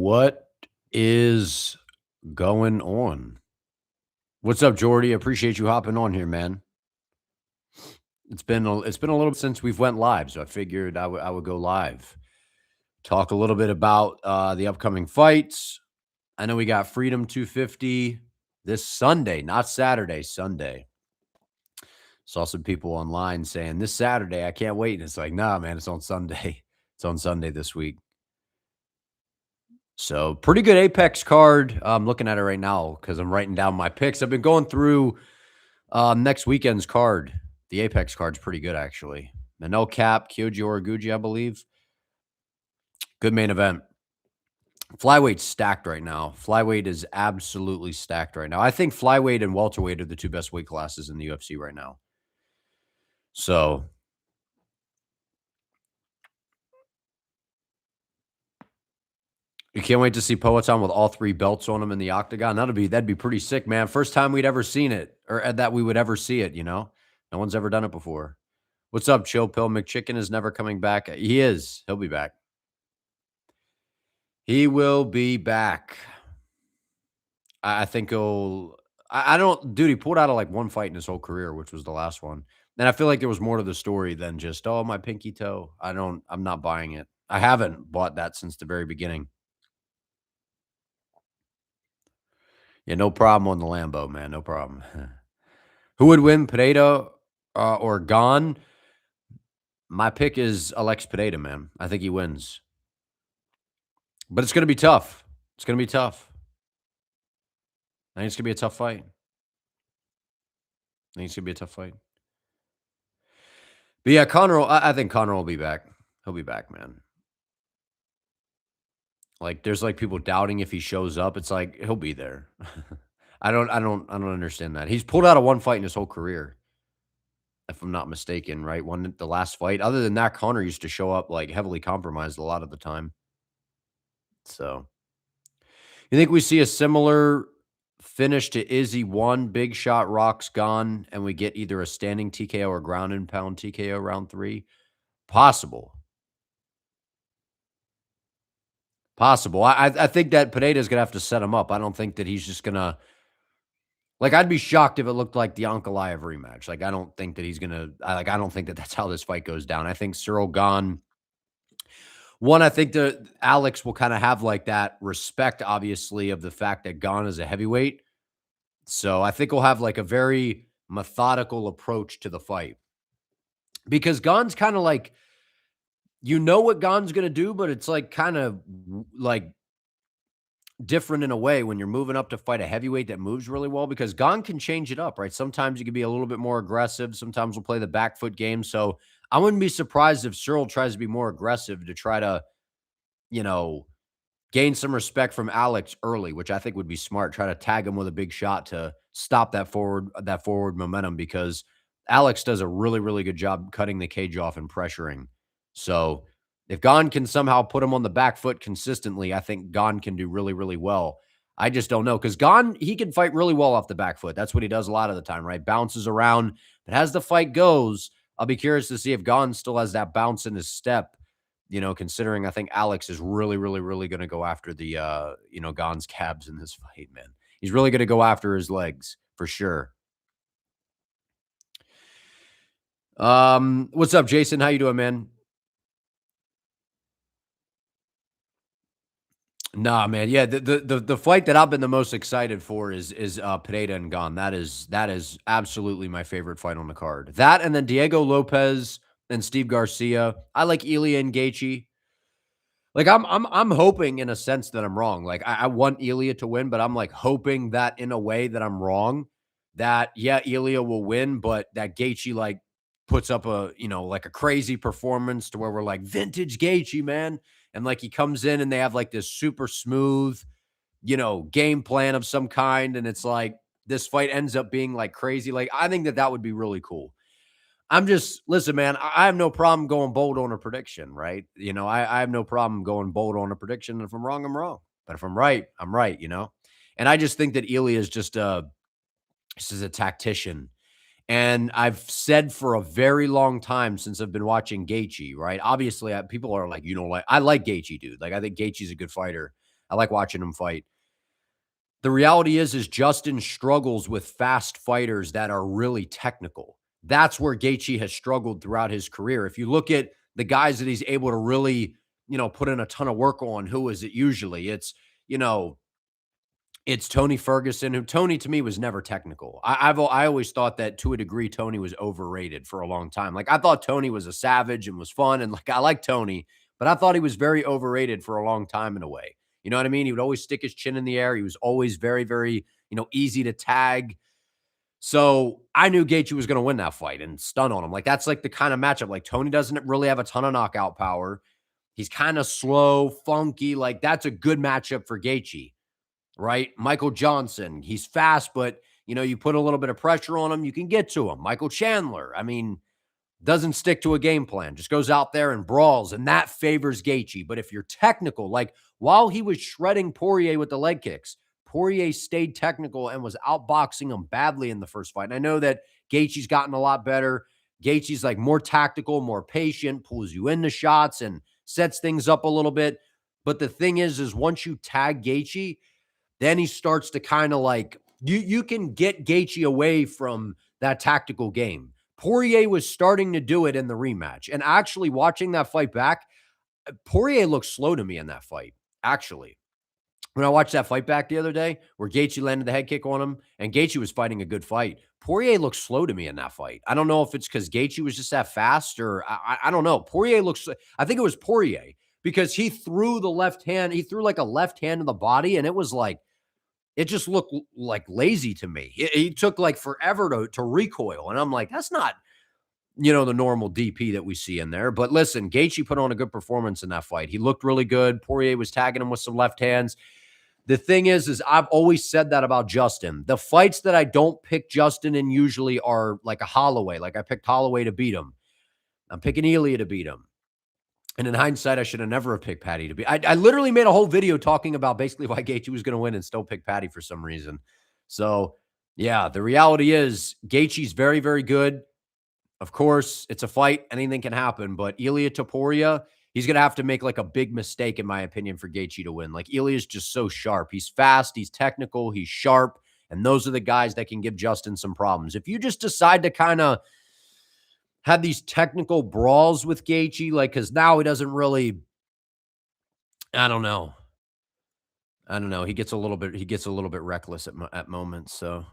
What is going on? What's up, Jordy? Appreciate you hopping on here, man. It's been a little bit since we've went live, so I figured I would go live. Talk a little bit about the upcoming fights. I know we got Freedom 250 this Sunday, not Saturday, Sunday. Saw some people online saying this Saturday, I can't wait. And it's like, nah, man, it's on Sunday. It's on Sunday this week. So pretty good Apex card. I'm looking at it right now because I'm writing down my picks. I've been going through next weekend's card. The Apex card's pretty good, actually. Manel Cap, Kyoji Oraguchi, I believe. Good main event. Flyweight's stacked right now. Flyweight is absolutely stacked right now. I think flyweight and welterweight are the two best weight classes in the UFC right now. So you can't wait to see Poatan with all three belts on him in the octagon. That'd be pretty sick, man. First time we'd ever seen it, or that we would ever see it. No one's ever done it before. What's up, Chill Pill? McChicken is never coming back. He is. He'll be back. He will be back. I think he'll. I don't, dude. He pulled out of like one fight in his whole career, which was the last one. And I feel like there was more to the story than just my pinky toe. I'm not buying it. I haven't bought that since the very beginning. Yeah, no problem on the Lambo, man. No problem. Who would win, Pineda or Gon? My pick is Alex Pineda, man. I think he wins. But it's going to be tough. It's going to be tough. I think it's going to be a tough fight. But yeah, I think Conor will be back. He'll be back, man. Like, there's like people doubting if he shows up. It's like he'll be there. I don't understand that. He's pulled out of one fight in his whole career, if I'm not mistaken, right? The last fight. Other than that, Conor used to show up like heavily compromised a lot of the time. So, you think we see a similar finish to Izzy 1, Big Shot Rocks gone, and we get either a standing TKO or ground and pound TKO round 3? Possible. I think that Pineda's gonna have to set him up. I don't think that he's just gonna. Like, I'd be shocked if it looked like the Ankalaev rematch. Like, I don't think that he's gonna. I don't think that that's how this fight goes down. I think Cyril Gane. One, I think that Alex will kind of have like that respect, obviously, of the fact that Gane is a heavyweight. So I think we'll have like a very methodical approach to the fight because Gane's kind of like, what Gane's gonna do, but it's like kind of like different in a way when you're moving up to fight a heavyweight that moves really well because Gane can change it up, right? Sometimes you can be a little bit more aggressive. Sometimes we'll play the back foot game. So I wouldn't be surprised if Cyril tries to be more aggressive to try to, gain some respect from Alex early, which I think would be smart. Try to tag him with a big shot to stop that forward momentum because Alex does a really, really good job cutting the cage off and pressuring. So if Gane can somehow put him on the back foot consistently, I think Gane can do really, really well. I just don't know because Gane, he can fight really well off the back foot. That's what he does a lot of the time, right? Bounces around. But as the fight goes, I'll be curious to see if Gane still has that bounce in his step, considering I think Alex is really, really, really going to go after the, Gane's calves in this fight, man. He's really going to go after his legs for sure. What's up, Jason? How you doing, man? Nah, man. Yeah, the fight that I've been the most excited for is Pineda and Gane. That is absolutely my favorite fight on the card. That and then Diego Lopez and Steve Garcia. I like Ilya and Gaethje. Like I'm hoping in a sense that I'm wrong. Like I want Ilya to win, but I'm like hoping that in a way that I'm wrong. That yeah, Ilya will win, but that Gaethje like puts up a like a crazy performance to where we're like vintage Gaethje, man, and like he comes in and they have like this super smooth game plan of some kind, and it's like this fight ends up being like crazy. Like I think that would be really cool. Listen, man, I have no problem going bold on a prediction, right? I have no problem going bold on a prediction. If I'm wrong, I'm wrong. But if I'm right, I'm right. And I just think that Ilya is just a tactician. And I've said for a very long time since I've been watching Gaethje, right? Obviously, people are like, I like Gaethje, dude. Like, I think Gaethje's a good fighter. I like watching him fight. The reality is Justin struggles with fast fighters that are really technical. That's where Gaethje has struggled throughout his career. If you look at the guys that he's able to really, put in a ton of work on, who is it usually? You know, it's Tony Ferguson, who Tony to me was never technical. I always thought that to a degree Tony was overrated for a long time. Like I thought Tony was a savage and was fun, and like I like Tony, but I thought he was very overrated for a long time in a way. You know what I mean? He would always stick his chin in the air. He was always very, very, easy to tag. So I knew Gaethje was going to win that fight and stun on him. Like that's like the kind of matchup. Like Tony doesn't really have a ton of knockout power. He's kind of slow, funky. Like that's a good matchup for Gaethje, right? Michael Johnson, he's fast, but you put a little bit of pressure on him, you can get to him. Michael Chandler, I mean, doesn't stick to a game plan, just goes out there and brawls, and that favors Gaethje. But if you're technical, like while he was shredding Poirier with the leg kicks, Poirier stayed technical and was outboxing him badly in the first fight. And I know that Gaethje's gotten a lot better. Gaethje's like more tactical, more patient, pulls you into shots and sets things up a little bit. But the thing is once you tag Gaethje, then he starts to kind of like you can get Gaethje away from that tactical game. Poirier was starting to do it in the rematch. And actually watching that fight back, Poirier looked slow to me in that fight. Actually, when I watched that fight back the other day where Gaethje landed the head kick on him and Gaethje was fighting a good fight, Poirier looked slow to me in that fight. I don't know if it's because Gaethje was just that fast or I don't know. Poirier looks, I think it was Poirier because he threw the left hand. He threw like a left hand in the body and it was like, it just looked like lazy to me. He took like forever to recoil. And I'm like, that's not, the normal DP that we see in there. But listen, Gaethje put on a good performance in that fight. He looked really good. Poirier was tagging him with some left hands. The thing is I've always said that about Justin. The fights that I don't pick Justin in usually are like a Holloway. Like I picked Holloway to beat him. I'm picking Elia to beat him. And in hindsight, I should have never picked Patty to be. I literally made a whole video talking about basically why Gaethje was going to win and still pick Patty for some reason. So, yeah, the reality is Gaethje's very, very good. Of course, it's a fight. Anything can happen. But Ilia Topuria, he's going to have to make like a big mistake, in my opinion, for Gaethje to win. Like Ilia's just so sharp. He's fast. He's technical. He's sharp. And those are the guys that can give Justin some problems. If you just decide to kind of had these technical brawls with Gaethje, like, because now he doesn't really, I don't know. I don't know. He gets a little bit reckless at moments. So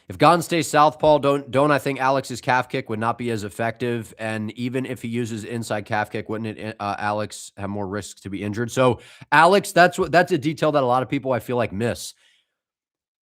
if Gon stays southpaw, don't I think Alex's calf kick would not be as effective? And even if he uses inside calf kick, wouldn't it Alex have more risks to be injured? So Alex, that's a detail that a lot of people I feel like miss.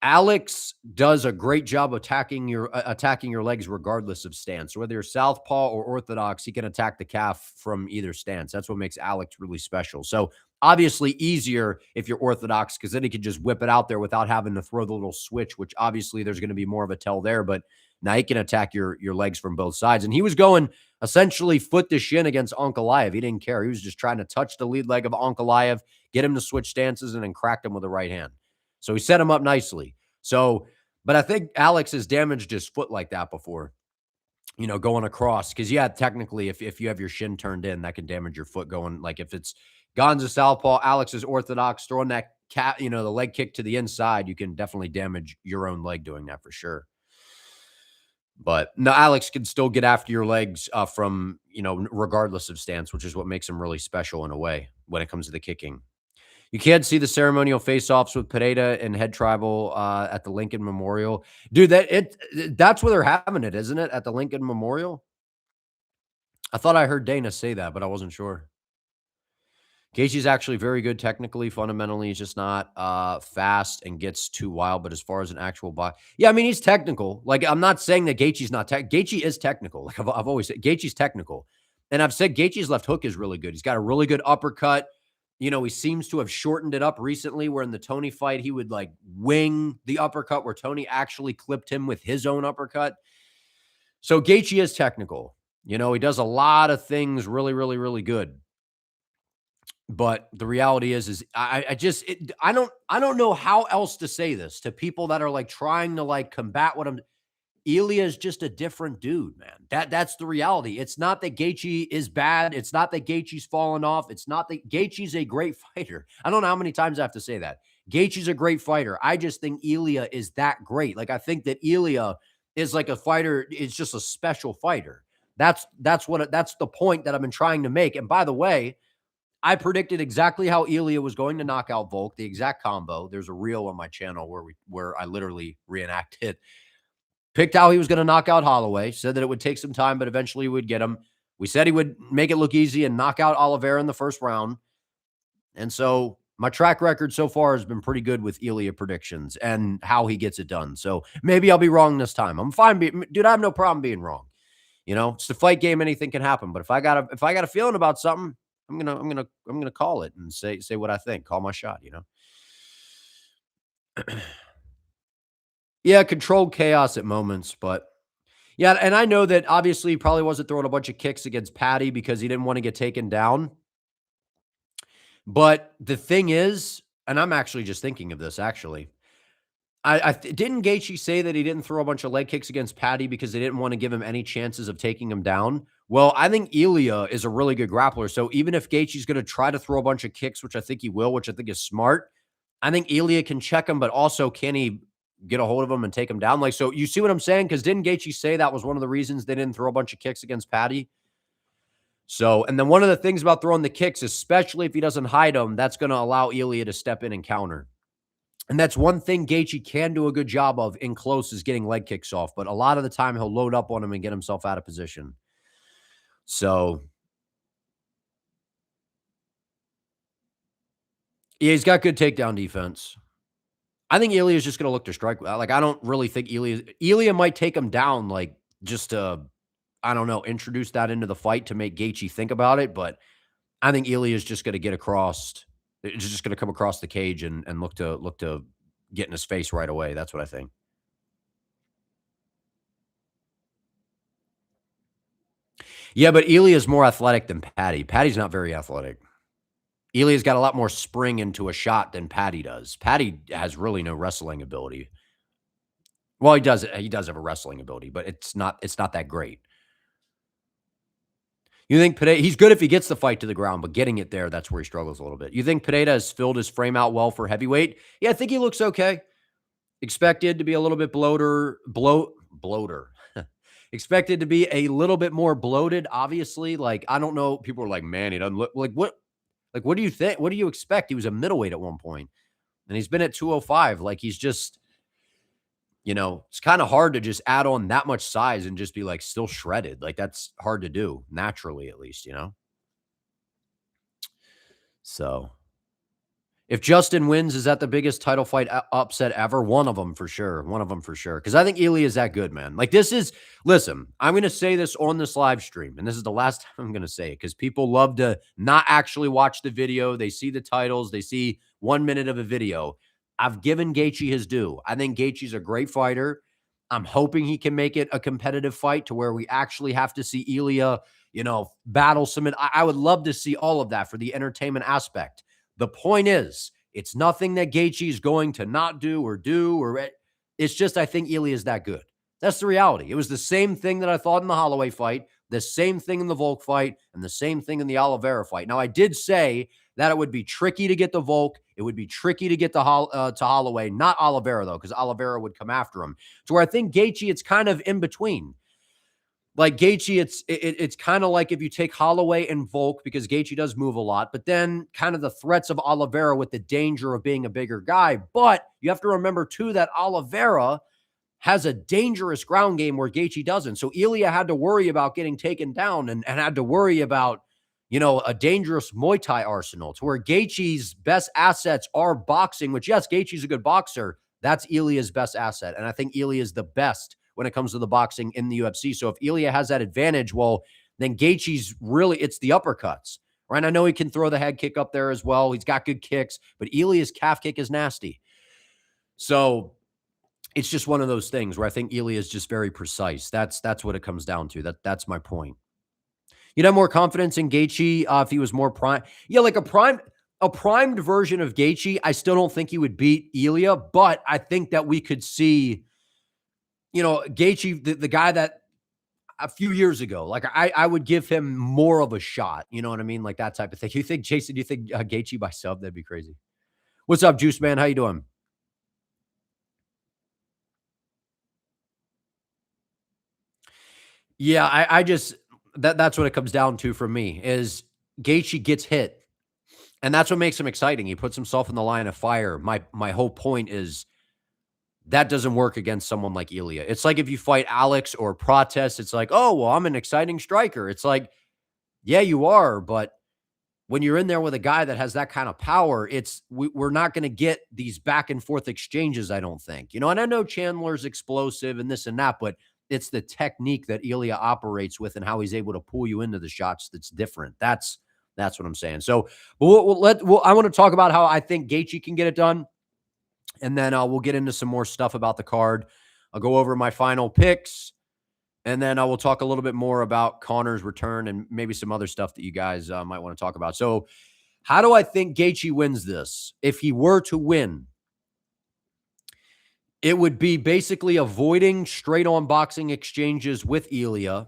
Alex does a great job attacking your legs regardless of stance. Whether you're southpaw or orthodox, he can attack the calf from either stance. That's what makes Alex really special. So obviously easier if you're orthodox because then he can just whip it out there without having to throw the little switch, which obviously there's going to be more of a tell there. But now he can attack your legs from both sides. And he was going essentially foot to shin against Ankalaev. He didn't care. He was just trying to touch the lead leg of Ankalaev, get him to switch stances, and then cracked him with the right hand. So he set him up nicely. So, but I think Alex has damaged his foot like that before, going across. Because, yeah, technically, if you have your shin turned in, that can damage your foot going. Like if it's Gonza southpaw, Alex is orthodox, throwing that the leg kick to the inside, you can definitely damage your own leg doing that for sure. But no, Alex can still get after your legs from, regardless of stance, which is what makes him really special in a way when it comes to the kicking. You can't see the ceremonial face-offs with Pineda and Head Tribal at the Lincoln Memorial. Dude, that's where they're having it, isn't it? At the Lincoln Memorial? I thought I heard Dana say that, but I wasn't sure. Gaethje's actually very good technically. Fundamentally, he's just not fast and gets too wild. But as far as an actual body, yeah, I mean, he's technical. Like, I'm not saying that Gaethje's not Gaethje is technical. Like, I've always said, Gaethje's technical. And I've said Gaethje's left hook is really good. He's got a really good uppercut. He seems to have shortened it up recently where in the Tony fight, he would like wing the uppercut where Tony actually clipped him with his own uppercut. So Gaethje is technical. He does a lot of things really, really, really good. But the reality is I don't know how else to say this to people that are like trying to like combat what I'm. Ilya is just a different dude, man. That's the reality. It's not that Gaethje is bad. It's not that Gaethje's fallen off. It's not that Gaethje's a great fighter. I don't know how many times I have to say that. Gaethje's a great fighter. I just think Ilya is that great. Like I think that Ilya is like a fighter. It's just a special fighter. That's the point that I've been trying to make. And by the way, I predicted exactly how Ilya was going to knock out Volk, the exact combo. There's a reel on my channel where I literally reenact it. Picked how he was going to knock out Holloway, said that it would take some time, but eventually he would get him. We said he would make it look easy and knock out Oliveira in the first round. And so my track record so far has been pretty good with Ilya predictions and how he gets it done. So maybe I'll be wrong this time. I'm fine. Dude, I have no problem being wrong. You know, it's the fight game. Anything can happen. But if I got a feeling about something, I'm gonna call it and say what I think. Call my shot. You know. Yeah, controlled chaos at moments, but yeah, and I know that obviously he probably wasn't throwing a bunch of kicks against Patty because he didn't want to get taken down. But the thing is, and I'm actually just thinking of this actually. Didn't Gaethje say that he didn't throw a bunch of leg kicks against Patty because they didn't want to give him any chances of taking him down? Well, I think Ilya is a really good grappler. So even if Gaethje's going to try to throw a bunch of kicks, which I think he will, which I think is smart, I think Ilya can check him, but also can he get a hold of him and take him down? Like, so you see what I'm saying? Because didn't Gaethje say that was one of the reasons they didn't throw a bunch of kicks against Patty? So, and then one of the things about throwing the kicks, especially if he doesn't hide them, that's going to allow Ilya to step in and counter. And that's one thing Gaethje can do a good job of in close is getting leg kicks off. But a lot of the time he'll load up on him and get himself out of position. So, yeah, he's got good takedown defense. I think Ilya is just going to look to strike. Like, I don't really think Ilya might take him down, like, just to, I don't know, introduce that into the fight to make Gaethje think about it. But I think Ilya is just going to get across. It's just going to come across the cage and look to get in his face right away. That's what I think. Yeah, but Ilya is more athletic than Patty. Patty's not very athletic. Ilya's got a lot more spring into a shot than Patty does. Patty has really no wrestling ability. Well, he does have a wrestling ability, but it's not that great. You think Pineda, he's good if he gets the fight to the ground, but getting it there, that's where he struggles a little bit. You think Pineda has filled his frame out well for heavyweight? Yeah, I think he looks okay. Expected to be a little bit bloater. Expected to be a little bit more bloated, obviously. Like, I don't know. People are like, man, he doesn't look like what? Like, what do you think? What do you expect? He was a middleweight at one point, and he's been at 205. Like, he's just, it's kind of hard to just add on that much size and just be like still shredded. Like, that's hard to do naturally, at least. So if Justin wins, is that the biggest title fight upset ever? One of them for sure. One of them for sure. Because I think Ilya is that good, man. Like, listen, I'm going to say this on this live stream, and this is the last time I'm going to say it because people love to not actually watch the video. They see the titles. They see 1 minute of a video. I've given Gaethje his due. I think Gaethje's a great fighter. I'm hoping he can make it a competitive fight to where we actually have to see Ilya, battle some. I would love to see all of that for the entertainment aspect. The point is, it's nothing that Gaethje is going to not do. It's just I think Ilya is that good. That's the reality. It was the same thing that I thought in the Holloway fight, the same thing in the Volk fight, and the same thing in the Oliveira fight. Now, I did say that it would be tricky to get the Volk. It would be tricky to get to Holloway, not Oliveira, though, because Oliveira would come after him. To where I think Gaethje, it's kind of in between. Like Gaethje, it's kind of like if you take Holloway and Volk, because Gaethje does move a lot, but then kind of the threats of Oliveira with the danger of being a bigger guy. But you have to remember, too, that Oliveira has a dangerous ground game where Gaethje doesn't. So Ilya had to worry about getting taken down and had to worry about, a dangerous Muay Thai arsenal, to where Gaethje's best assets are boxing, which, yes, Gaethje's a good boxer. That's Ilya's best asset. And I think Ilya is the best when it comes to the boxing in the UFC. So if Ilya has that advantage, well, then Gaethje's it's the uppercuts, right? I know he can throw the head kick up there as well. He's got good kicks, but Ilya's calf kick is nasty. So it's just one of those things where I think Ilya is just very precise. That's what it comes down to. That's my point. You'd have more confidence in Gaethje if he was more prime. Yeah, like a primed version of Gaethje. I still don't think he would beat Ilya, but I think that we could see Gaethje, the guy that a few years ago, like I would give him more of a shot. You know what I mean? Like that type of thing. You think, Jason? Do you think Gaethje by sub? That'd be crazy. What's up, Juice Man? How you doing? Yeah, I just that's what it comes down to for me is Gaethje gets hit, and that's what makes him exciting. He puts himself in the line of fire. My whole point is that doesn't work against someone like Ilya. It's like if you fight Alex or Protest, it's like, oh well, I'm an exciting striker. It's like, yeah, you are, but when you're in there with a guy that has that kind of power, we're not going to get these back and forth exchanges, I don't think. And I know Chandler's explosive and this and that, but it's the technique that Ilya operates with and how he's able to pull you into the shots that's different. That's what I'm saying. So I want to talk about how I think Gaethje can get it done, and then we'll get into some more stuff about the card. I'll go over my final picks. And then I will talk a little bit more about Connor's return and maybe some other stuff that you guys might want to talk about. So, how do I think Gaethje wins this? If he were to win, it would be basically avoiding straight-on boxing exchanges with Ilya,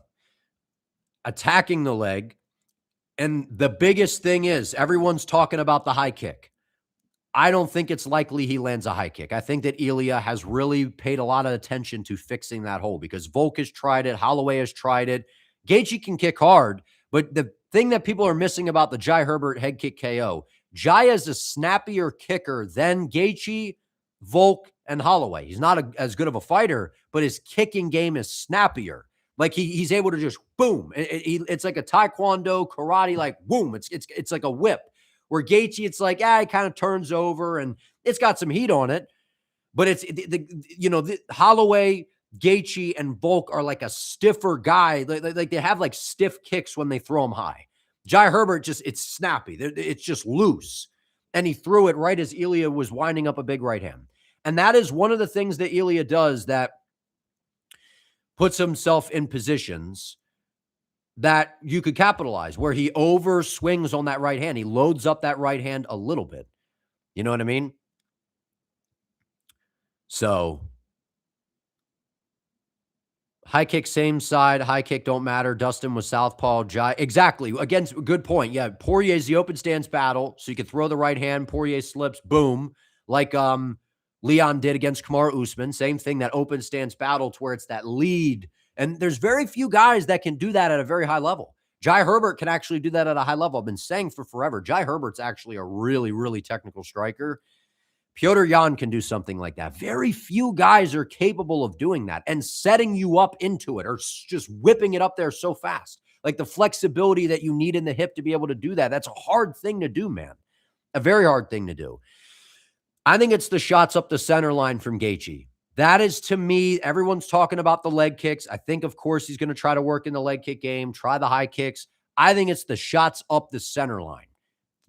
attacking the leg, and the biggest thing is everyone's talking about the high kick. I don't think it's likely he lands a high kick. I think that Ilya has really paid a lot of attention to fixing that hole because Volk has tried it. Holloway has tried it. Gaethje can kick hard, but the thing that people are missing about the Jai Herbert head kick KO, Jai is a snappier kicker than Gaethje, Volk, and Holloway. He's not as good of a fighter, but his kicking game is snappier. Like he's able to just boom. It's like a taekwondo karate, like boom. It's like a whip. Where Gaethje, it's like, it kind of turns over and it's got some heat on it. But it's the Holloway, Gaethje, and Volk are like a stiffer guy. Like they have like stiff kicks when they throw them high. Jai Herbert it's snappy. It's just loose. And he threw it right as Ilya was winding up a big right hand. And that is one of the things that Ilya does that puts himself in positions that you could capitalize, where he over swings on that right hand. He loads up that right hand a little bit. You know what I mean? So high kick, same side. High kick don't matter. Dustin was southpaw. Jai, exactly. Again, good point. Yeah, Poirier's the open stance battle, so you could throw the right hand. Poirier slips, boom, like Leon did against Kamaru Usman. Same thing, that open stance battle to where it's that lead. And there's very few guys that can do that at a very high level. Jai Herbert can actually do that at a high level. I've been saying for forever, Jai Herbert's actually a really, really technical striker. Piotr Jan can do something like that. Very few guys are capable of doing that and setting you up into it or just whipping it up there so fast. Like the flexibility that you need in the hip to be able to do that. That's a hard thing to do, man. A very hard thing to do. I think it's the shots up the center line from Gaethje. That is, to me, everyone's talking about the leg kicks. I think, of course, he's going to try to work in the leg kick game, try the high kicks. I think it's the shots up the center line.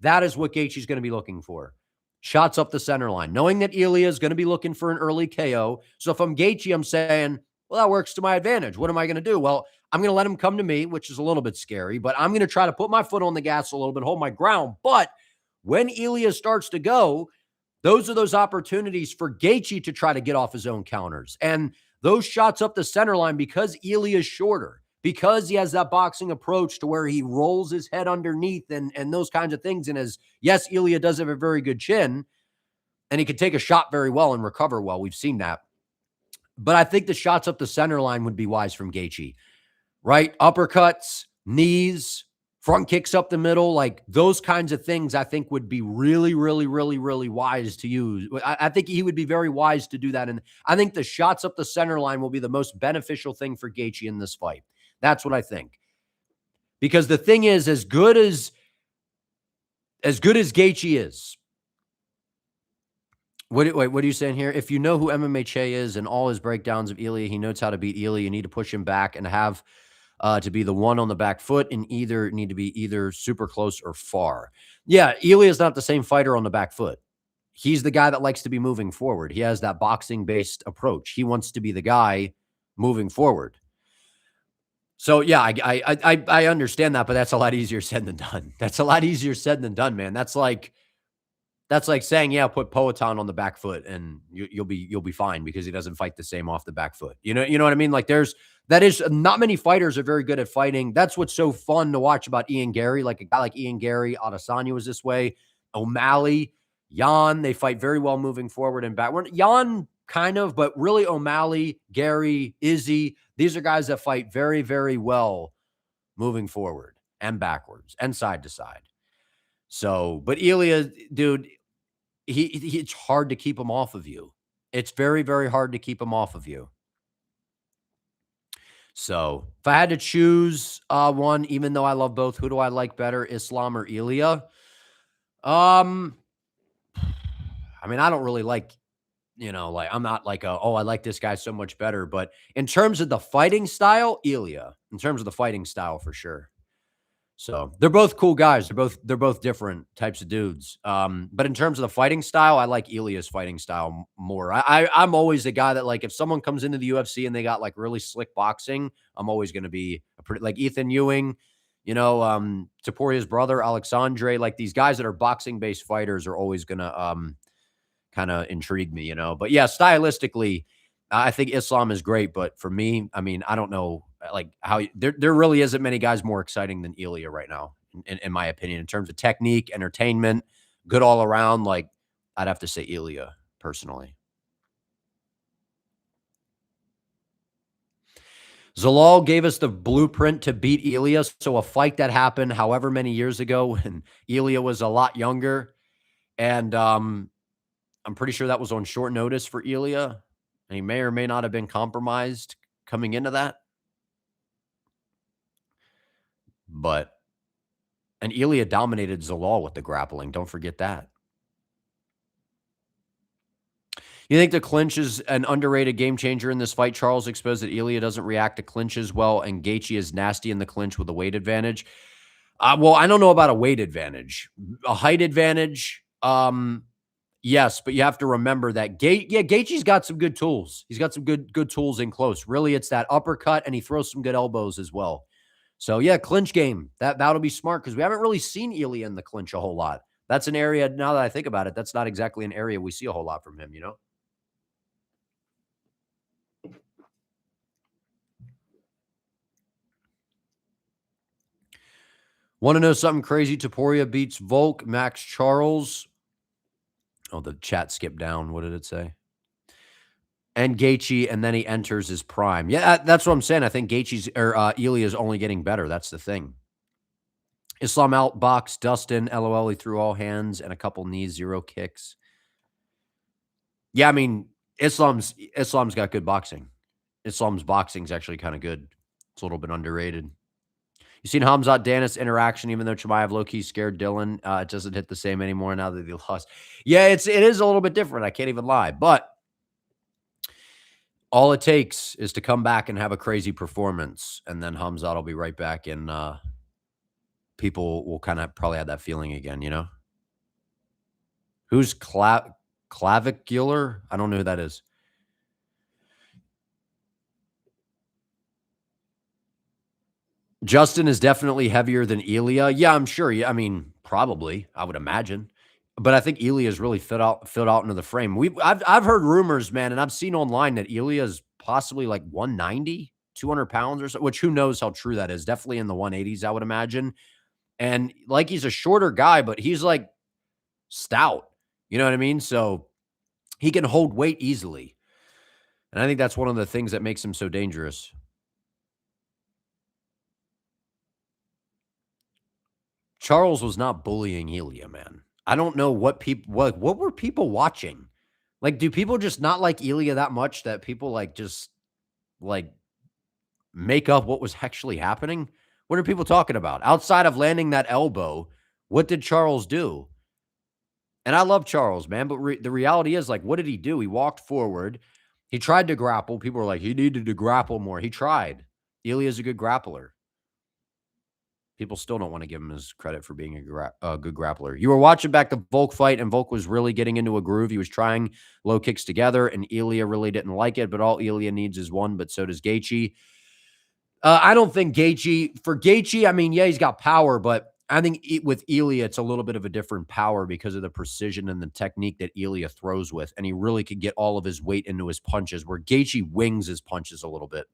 That is what Gaethje's going to be looking for. Shots up the center line, knowing that Ilya is going to be looking for an early KO. So if I'm Gaethje, I'm saying, well, that works to my advantage. What am I going to do? Well, I'm going to let him come to me, which is a little bit scary, but I'm going to try to put my foot on the gas a little bit, hold my ground. But when Ilya starts to go, those are those opportunities for Gaethje to try to get off his own counters. And those shots up the center line, because Ilya is shorter, because he has that boxing approach to where he rolls his head underneath and those kinds of things. And yes, Ilya does have a very good chin and he can take a shot very well and recover well. We've seen that. But I think the shots up the center line would be wise from Gaethje, right? Uppercuts, knees, front kicks up the middle, like those kinds of things I think would be really, really, really, really wise to use. I think he would be very wise to do that. And I think the shots up the center line will be the most beneficial thing for Gaethje in this fight. That's what I think. Because the thing is, as good as Gaethje is, what are you saying here? If you know who MMA Che is and all his breakdowns of Ilya, he knows how to beat Ilya. You need to push him back and have to be the one on the back foot and need to be either super close or far. Yeah, Ilya is not the same fighter on the back foot. He's the guy that likes to be moving forward. He has that boxing-based approach. He wants to be the guy moving forward. So, yeah, I understand that, but that's a lot easier said than done. That's a lot easier said than done, man. That's like That's like saying, yeah, put Poatan on the back foot and you'll be fine because he doesn't fight the same off the back foot. You know what I mean? Like that is not many fighters are very good at fighting. That's what's so fun to watch about Ian Gary. Like a guy like Ian Gary, Adesanya was this way. O'Malley, Jan, they fight very well moving forward and backward. Jan kind of, but really O'Malley, Gary, Izzy, these are guys that fight very, very well moving forward and backwards and side to side. So, but Ilya, dude, it's hard to keep him off of you. It's very, very hard to keep him off of you. So, if I had to choose one, even though I love both, who do I like better, Islam or Ilya? Um, I mean, I don't really like, like I'm not like I like this guy so much better, but in terms of the fighting style, Ilya. In terms of the fighting style, for sure. So they're both cool guys. They're both different types of dudes. But in terms of the fighting style, I like Ilya's fighting style more. I'm always the guy that like if someone comes into the UFC and they got like really slick boxing, I'm always going to be a pretty like Ethan Ewing, Toporia's brother Alexandre. Like these guys that are boxing based fighters are always going to kind of intrigue me. But yeah, stylistically, I think Islam is great, but for me, I mean, I don't know, like how there really isn't many guys more exciting than Ilya right now, in my opinion, in terms of technique, entertainment, good all around. Like I'd have to say Ilya personally. Zalal gave us the blueprint to beat Ilya. So a fight that happened however many years ago when Ilya was a lot younger, and I'm pretty sure that was on short notice for Ilya, and he may or may not have been compromised coming into that. But and Ilya dominated Zalal with the grappling. Don't forget that. You think the clinch is an underrated game changer in this fight? Charles exposed that Ilya doesn't react to clinches well, and Gaethje is nasty in the clinch with a weight advantage. Well, I don't know about a weight advantage, a height advantage. Yes, but you have to remember that Gaethje's got some good tools. He's got some good tools in close. Really, it's that uppercut, and he throws some good elbows as well. So yeah, clinch game. That'll be smart because we haven't really seen Ilya in the clinch a whole lot. That's an area, now that I think about it, that's not exactly an area we see a whole lot from him. Want to know something crazy? Topuria beats Volk, Max Charles. Oh, the chat skipped down. What did it say? And Gaethje, and then he enters his prime. Yeah, that's what I'm saying. I think Gaethje's or Ilya is only getting better. That's the thing. Islam outboxed Dustin. LOL. He threw all hands and a couple knees, 0 kicks. Yeah, I mean, Islam's got good boxing. Islam's boxing's actually kind of good. It's a little bit underrated. You seen Hamzat Danis interaction, even though Chimaev low-key scared Dylan. It doesn't hit the same anymore now that he lost. Yeah, it is a little bit different. I can't even lie. But all it takes is to come back and have a crazy performance, and then Hamzat will be right back, and people will kind of probably have that feeling again. Who's clavicular? I don't know who that is. Justin is definitely heavier than Ilya. Yeah, I'm sure. Yeah, I mean, probably. I would imagine. But I think Ilya is really fit out into the frame. I've heard rumors, man, and I've seen online that Ilya is possibly like 190, 200 pounds or so, which who knows how true that is. Definitely in the 180s, I would imagine. And like he's a shorter guy, but he's like stout. You know what I mean? So he can hold weight easily. And I think that's one of the things that makes him so dangerous. Charles was not bullying Ilya, man. I don't know what were people watching? Like, do people just not like Ilya that much that people like just like make up what was actually happening? What are people talking about? Outside of landing that elbow, what did Charles do? And I love Charles, man, but the reality is, like, what did he do? He walked forward. He tried to grapple. People were like, he needed to grapple more. He tried. Ilya's a good grappler. People still don't want to give him his credit for being a good grappler. You were watching back the Volk fight, and Volk was really getting into a groove. He was trying low kicks together, and Ilya really didn't like it, but all Ilya needs is one, but so does Gaethje. I don't think Gaethje, I mean, yeah, he's got power, but I think with Ilya, it's a little bit of a different power because of the precision and the technique that Ilya throws with, and he really could get all of his weight into his punches, where Gaethje wings his punches a little bit.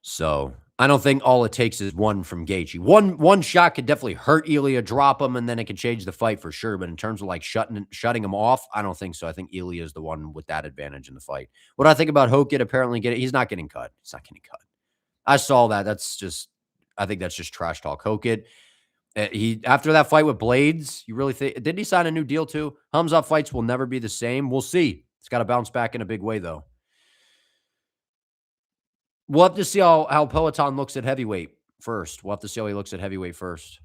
So, I don't think all it takes is one from Gaethje. One shot could definitely hurt Ilya, drop him, and then it could change the fight for sure, but in terms of, like, shutting him off, I don't think so. I think Ilya is the one with that advantage in the fight. What I think about Hokit apparently getting he's not getting cut. He's not getting cut. I saw that. That's just I think that's just trash talk. Hokit, he after that fight with Blades, you really think didn't he sign a new deal too? Hamzat fights will never be the same. We'll see. It's gotta bounce back in a big way, though. We'll have to see how Peloton looks at heavyweight first. We'll have to see how he looks at heavyweight first.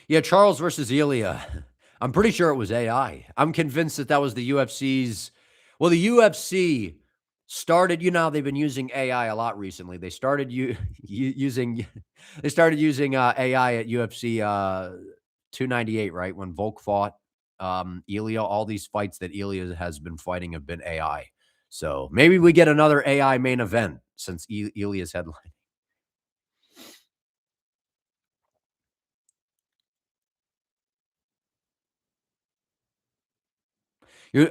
Yeah, Charles versus Ilya. I'm pretty sure it was AI. I'm convinced that that was the UFC's. Well, the UFC started. You know, they've been using AI a lot recently. They started using. They started using AI at UFC 298, right when Volk fought Ilya. All these fights that Ilya has been fighting have been AI. So maybe we get another AI main event since Ilya's headline.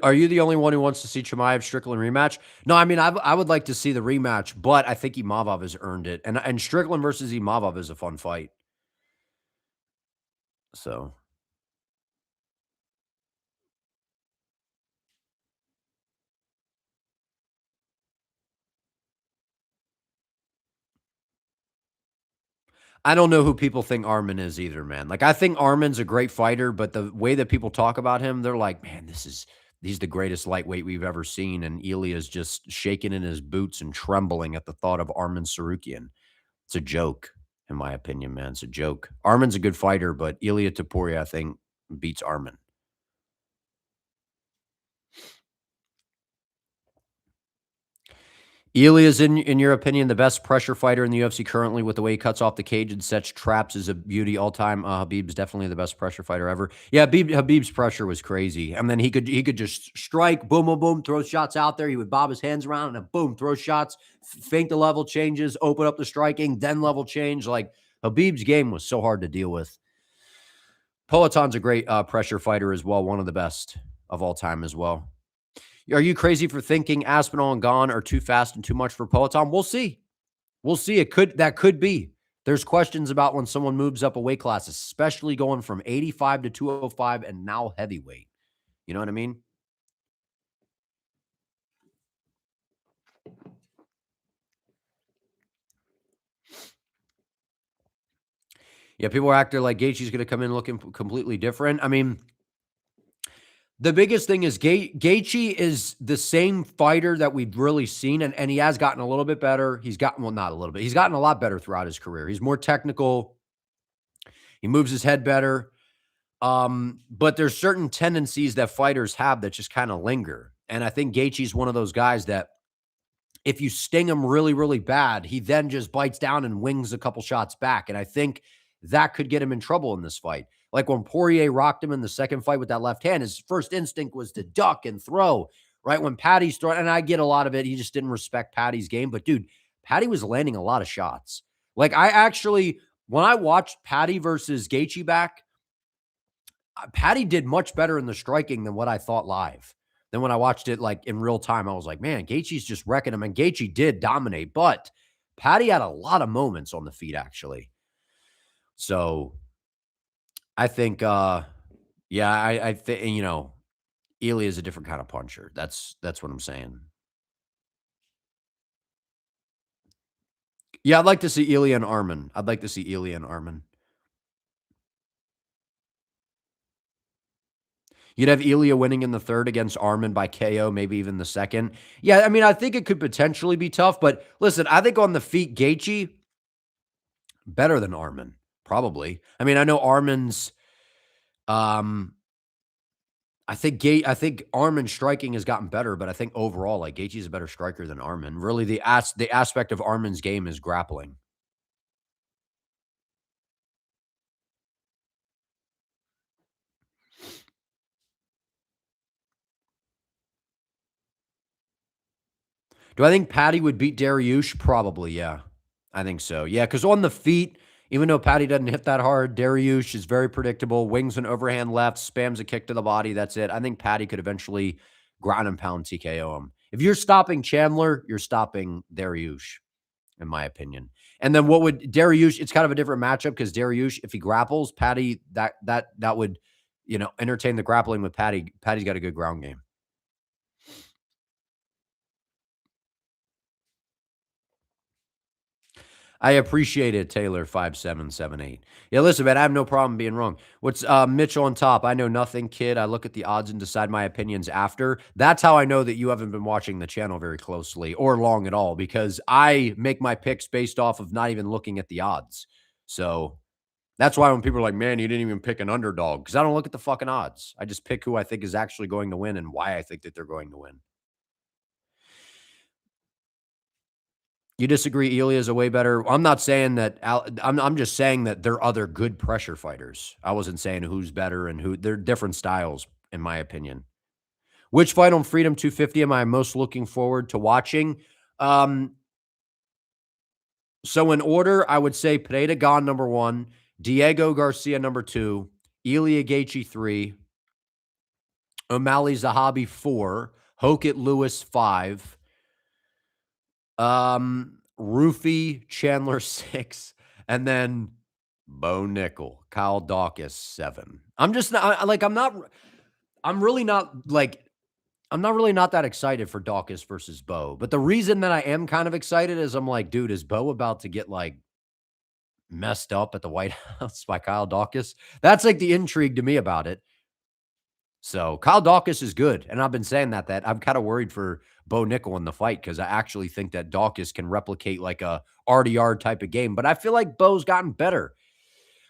Are you the only one who wants to see Chimaev Strickland rematch? No, I mean I would like to see the rematch, but I think Imavov has earned it, and Strickland versus Imavov is a fun fight. So I don't know who people think Armin is either, man. Like I think Armin's a great fighter, but the way that people talk about him, they're like, man, he's the greatest lightweight we've ever seen, and Ilya's just shaking in his boots and trembling at the thought of Armin Sarukian. It's a joke, in my opinion, man. It's a joke. Armin's a good fighter, but Ilya Taporia, I think, beats Armin. Ilya is, in your opinion, the best pressure fighter in the UFC currently with the way he cuts off the cage and sets traps is a beauty all time. Habib's definitely the best pressure fighter ever. Yeah, Habib's pressure was crazy. And then he could just strike, boom, boom, boom, throw shots out there. He would bob his hands around and then boom, throw shots, fake the level changes, open up the striking, then level change. Like Habib's game was so hard to deal with. Peloton's a great pressure fighter as well, one of the best of all time as well. Are you crazy for thinking Aspinall and Gone are too fast and too much for Peloton? We'll see. We'll see. That could be. There's questions about when someone moves up a weight class, especially going from 85 to 205 and now heavyweight. You know what I mean? Yeah, people are acting like Gaethje's going to come in looking completely different. I mean, the biggest thing is Gaethje is the same fighter that we've really seen, and he has gotten a little bit better. He's gotten well, not a little bit. He's gotten a lot better throughout his career. He's more technical. He moves his head better. But there's certain tendencies that fighters have that just kind of linger. And I think Gaethje's one of those guys that if you sting him really, really bad, he then just bites down and wings a couple shots back. And I think that could get him in trouble in this fight. Like when Poirier rocked him in the second fight with that left hand, his first instinct was to duck and throw, right? When Patty's throwing, and I get a lot of it, he just didn't respect Patty's game. But dude, Patty was landing a lot of shots. Like I actually, when I watched Patty versus Gaethje back, Patty did much better in the striking than what I thought live. Then when I watched it like in real time, I was like, man, Gaethje's just wrecking him. And Gaethje did dominate, but Patty had a lot of moments on the feet, actually. So I think yeah, I think Ely is a different kind of puncher. That's what I'm saying. Yeah, I'd like to see Ely and Armin. I'd like to see Ely and Armin. You'd have Ilya winning in the third against Armin by KO, maybe even the second. Yeah, I mean, I think it could potentially be tough, but listen, I think on the feet, Gaethje better than Armin, probably. I mean, I know Armin's. Um, I think Armin's striking has gotten better, but I think overall, like Gaethje's a better striker than Armin. Really, the aspect of Armin's game is grappling. Do I think Patty would beat Dariush? Probably, yeah. I think so. Yeah, because on the feet, even though Patty doesn't hit that hard, Dariush is very predictable. Wings and overhand left, spams a kick to the body. That's it. I think Patty could eventually ground and pound TKO him. If you're stopping Chandler, you're stopping Dariush, in my opinion. And then what would Dariush? It's kind of a different matchup because Dariush, if he grapples, Patty, that would, entertain the grappling with Patty. Patty's got a good ground game. I appreciate it, Taylor 5778. Yeah, listen, man, I have no problem being wrong. What's Mitch on top? I know nothing, kid. I look at the odds and decide my opinions after. That's how I know that you haven't been watching the channel very closely or long at all, because I make my picks based off of not even looking at the odds. So that's why when people are like, man, you didn't even pick an underdog, because I don't look at the fucking odds. I just pick who I think is actually going to win and why I think that they're going to win. You disagree Ilya is a way better. I'm not saying that I'm just saying that there are other good pressure fighters. I wasn't saying who's better and who. They're different styles, in my opinion. Which fight on Freedom 250 am I most looking forward to watching? Um, so in order, I would say Pereira Gane number 1, Diego Garcia number 2, Ilya Gaethje 3, O'Malley Zahabi 4, Hokit Lewis 5, Roofy Chandler 6, and then Bo Nickel, Kyle Dawkins 7. I'm just not like I'm really not like I'm not really not that excited for Dawkins versus Bo. But the reason that I am kind of excited is I'm like, dude, is Bo about to get like messed up at the White House by Kyle Dawkins? That's like the intrigue to me about it. So Kyle Dawkins is good. And I've been saying that I'm kind of worried for Bo Nickel in the fight because I actually think that Dawkins can replicate like a RDR type of game. But I feel like Bo's gotten better.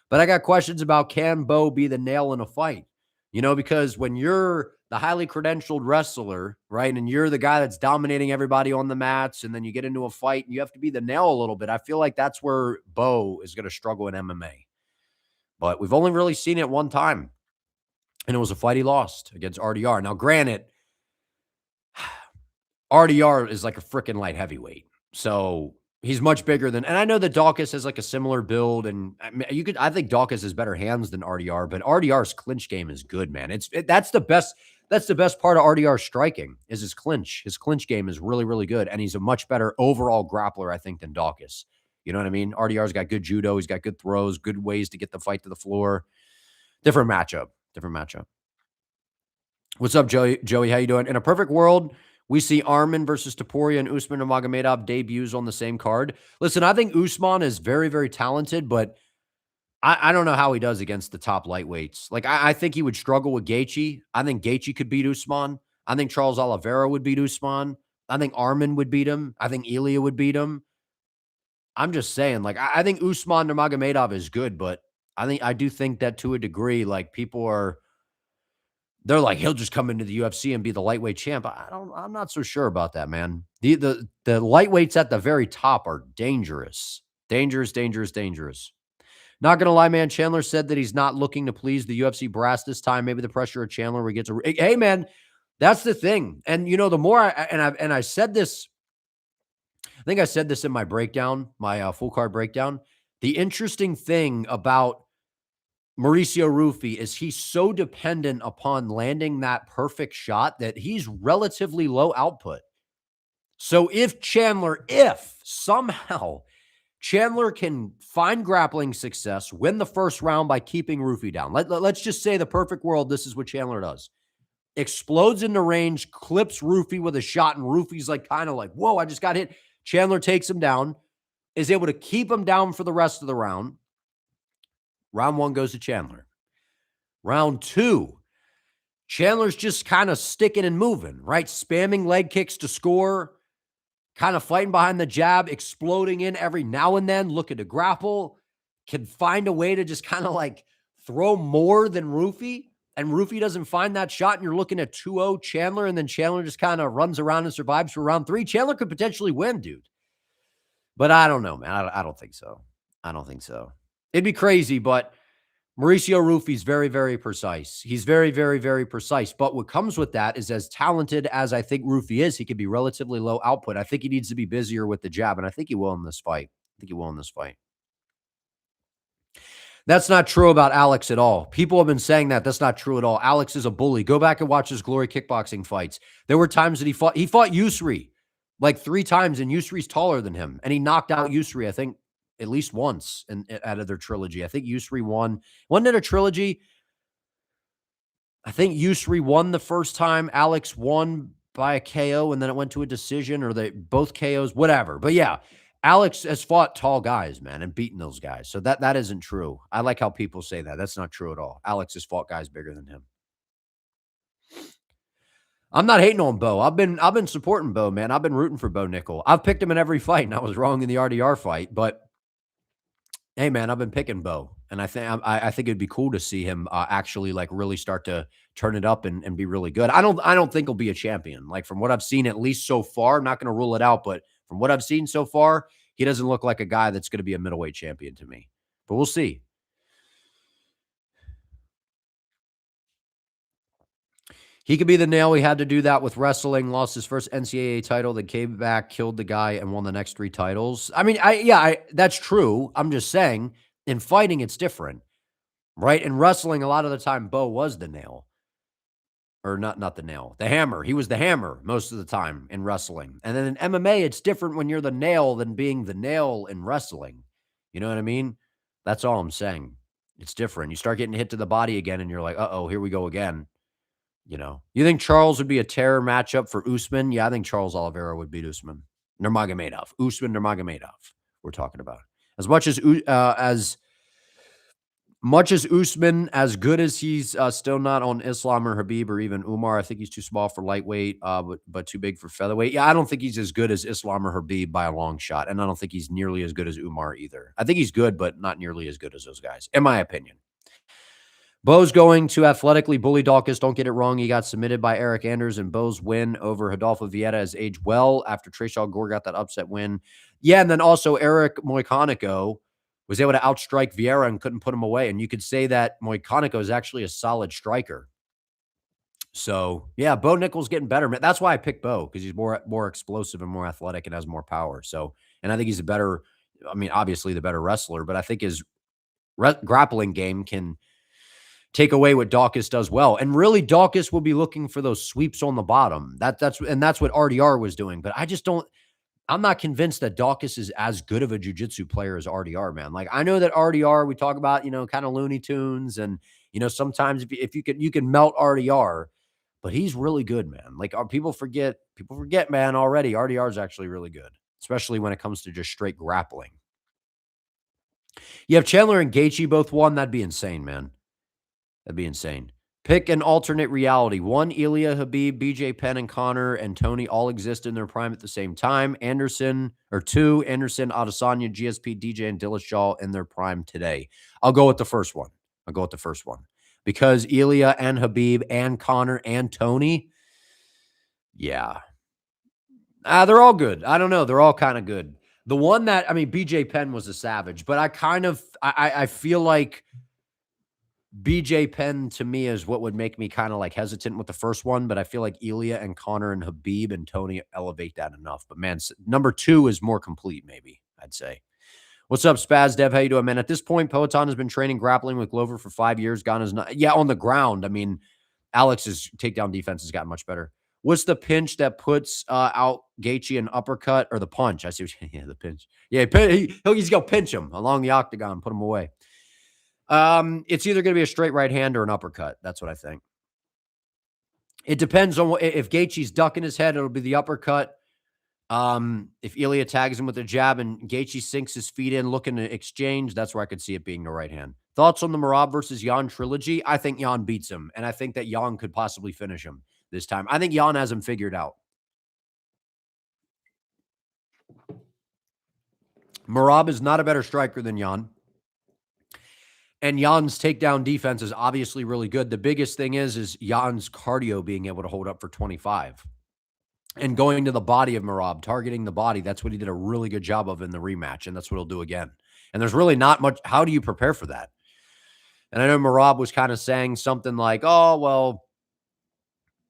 But I got questions about, can Bo be the nail in a fight? Because when you're the highly credentialed wrestler, right, and you're the guy that's dominating everybody on the mats, and then you get into a fight and you have to be the nail a little bit, I feel like that's where Bo is going to struggle in MMA. But we've only really seen it one time, and it was a fight he lost against RDR. Now, granted, RDR is like a freaking light heavyweight. So he's much bigger than, and I know that Dawkins has like a similar build, and I think Dawkins has better hands than RDR, but RDR's clinch game is good, man. That's the best. That's the best part of RDR's striking is his clinch. His clinch game is really, really good, and he's a much better overall grappler, I think, than Dawkins. You know what I mean? RDR's got good judo. He's got good throws, good ways to get the fight to the floor. Different matchup. Different matchup. What's up, Joey? Joey, how you doing? In a perfect world, we see Arman versus Topuria and Usman and Magomedov debuts on the same card. Listen, I think Usman is very, very talented, but I don't know how he does against the top lightweights. Like, I think he would struggle with Gaethje. I think Gaethje could beat Usman. I think Charles Oliveira would beat Usman. I think Arman would beat him. I think Ilya would beat him. I'm just saying, like, I think Usman Nurmagomedov is good, but I do think that to a degree, like, they're like, he'll just come into the UFC and be the lightweight champ. I'm not so sure about that, man. The lightweights at the very top are dangerous. Dangerous, dangerous, dangerous. Not gonna lie, man. Chandler said that he's not looking to please the UFC brass this time. Maybe the pressure of Chandler where he gets a hey, man, that's the thing. And the more I said this, I think I said this in my breakdown, my full card breakdown. The interesting thing about Mauricio Rufy is he's so dependent upon landing that perfect shot that he's relatively low output. So if somehow Chandler can find grappling success, win the first round by keeping Rufy down. Let's just say the perfect world, this is what Chandler does. Explodes into range, clips Rufy with a shot, and Rufy's like kind of like, whoa, I just got hit. Chandler takes him down, is able to keep him down for the rest of the round. Round 1 goes to Chandler. Round 2, Chandler's just kind of sticking and moving, right? Spamming leg kicks to score, kind of fighting behind the jab, exploding in every now and then, looking to grapple, can find a way to just kind of like throw more than Rufy, and Rufy doesn't find that shot, and you're looking at 2-0 Chandler, and then Chandler just kind of runs around and survives for round 3. Chandler could potentially win, dude. But I don't know, man. I don't think so. I don't think so. It'd be crazy, but Mauricio Rufy's very, very precise. He's very, very, very precise. But what comes with that is as talented as I think Rufy is, he could be relatively low output. I think he needs to be busier with the jab, and I think he will in this fight. I think he will in this fight. That's not true about Alex at all. People have been saying that. That's not true at all. Alex is a bully. Go back and watch his Glory kickboxing fights. There were times that he fought Yusri like 3 times, and Yusri's taller than him, and he knocked out Yusri, I think, at least once out of their trilogy. I think Yusri won. Wasn't it a trilogy? I think Yusri won the first time. Alex won by a KO, and then it went to a decision, or they both KOs, whatever. But yeah, Alex has fought tall guys, man, and beaten those guys. So that isn't true. I like how people say that. That's not true at all. Alex has fought guys bigger than him. I'm not hating on Bo. I've been supporting Bo, man. I've been rooting for Bo Nickel. I've picked him in every fight, and I was wrong in the RDR fight. But hey, man, I've been picking Bo, and I think it'd be cool to see him actually like really start to turn it up and be really good. I don't think he'll be a champion. Like from what I've seen, at least so far, I'm not going to rule it out, but from what I've seen so far, he doesn't look like a guy that's going to be a middleweight champion to me. But we'll see. He could be the nail. He had to do that with wrestling, lost his first NCAA title, then came back, killed the guy, and won the next 3 titles. I mean, that's true. I'm just saying, in fighting, it's different, right? In wrestling, a lot of the time, Bo was the nail. Or not the nail, the hammer. He was the hammer most of the time in wrestling. And then in MMA, it's different when you're the nail than being the nail in wrestling. You know what I mean? That's all I'm saying. It's different. You start getting hit to the body again, and you're like, uh-oh, here we go again. You know, you think Charles would be a terror matchup for Usman? Yeah, I think Charles Oliveira would beat Usman. Nurmagomedov. Usman Nurmagomedov. We're talking about as much as Usman, as good as he's still not on Islam or Habib or even Umar. I think he's too small for lightweight, but too big for featherweight. Yeah, I don't think he's as good as Islam or Habib by a long shot, and I don't think he's nearly as good as Umar either. I think he's good, but not nearly as good as those guys, in my opinion. Bo's going to athletically bully Dawkins. Don't get it wrong. He got submitted by Eric Anders, and Bo's win over Rodolfo Vieira has aged well after Trayshaw Gore got that upset win. Yeah, and then also Eric Moicanico was able to outstrike Vieira and couldn't put him away. And you could say that Moicanico is actually a solid striker. So, yeah, Bo Nickel's getting better. That's why I picked Bo, because he's more explosive and more athletic and has more power. So, and I think he's a better, I mean, obviously the better wrestler, but I think his grappling game can take away what Dawkins does well. And really, Dawkins will be looking for those sweeps on the bottom. That's what RDR was doing. But I'm not convinced that Dawkins is as good of a jiu-jitsu player as RDR, man. Like, I know that RDR, we talk about, kind of Looney Tunes, and, sometimes if you can melt RDR, but he's really good, man. Like, people forget, man, already. RDR is actually really good, especially when it comes to just straight grappling. You have Chandler and Gaethje both won. That'd be insane, man. That'd be insane. Pick an alternate reality. 1, Ilya, Habib, BJ Penn, and Connor and Tony all exist in their prime at the same time. 2, Anderson, Adesanya, GSP, DJ, and Dillashaw in their prime today. I'll go with the first one. Because Ilya and Habib and Connor and Tony, yeah. They're all good. I don't know. They're all kind of good. The one that, BJ Penn was a savage, but I feel like BJ Penn to me is what would make me kind of like hesitant with the first one, but I feel like Ilya and Connor and Habib and Tony elevate that enough. But man, number 2 is more complete, maybe, I'd say. What's up, Spaz Dev? How you doing, man? At this point, Peloton has been training grappling with Glover for 5 years. Ghana's not, on the ground. Alex's takedown defense has gotten much better. What's the pinch that puts out Gaethje an uppercut, or the punch? I see what the pinch. Yeah, he's going to pinch him along the octagon, put him away. It's either going to be a straight right hand or an uppercut. That's what I think. It depends on if Gaethje's ducking his head, it'll be the uppercut. If Ilya tags him with a jab and Gaethje sinks his feet in looking to exchange, that's where I could see it being the right hand. Thoughts on the Merab versus Jan trilogy? I think Jan beats him, and I think that Jan could possibly finish him this time. I think Jan has him figured out. Merab is not a better striker than Jan. And Jan's takedown defense is obviously really good. The biggest thing is Jan's cardio being able to hold up for 25. And going to the body of Merab, targeting the body. That's what he did a really good job of in the rematch, and that's what he'll do again. And there's really not much. How do you prepare for that? And I know Marab was kind of saying something like, "Oh, well,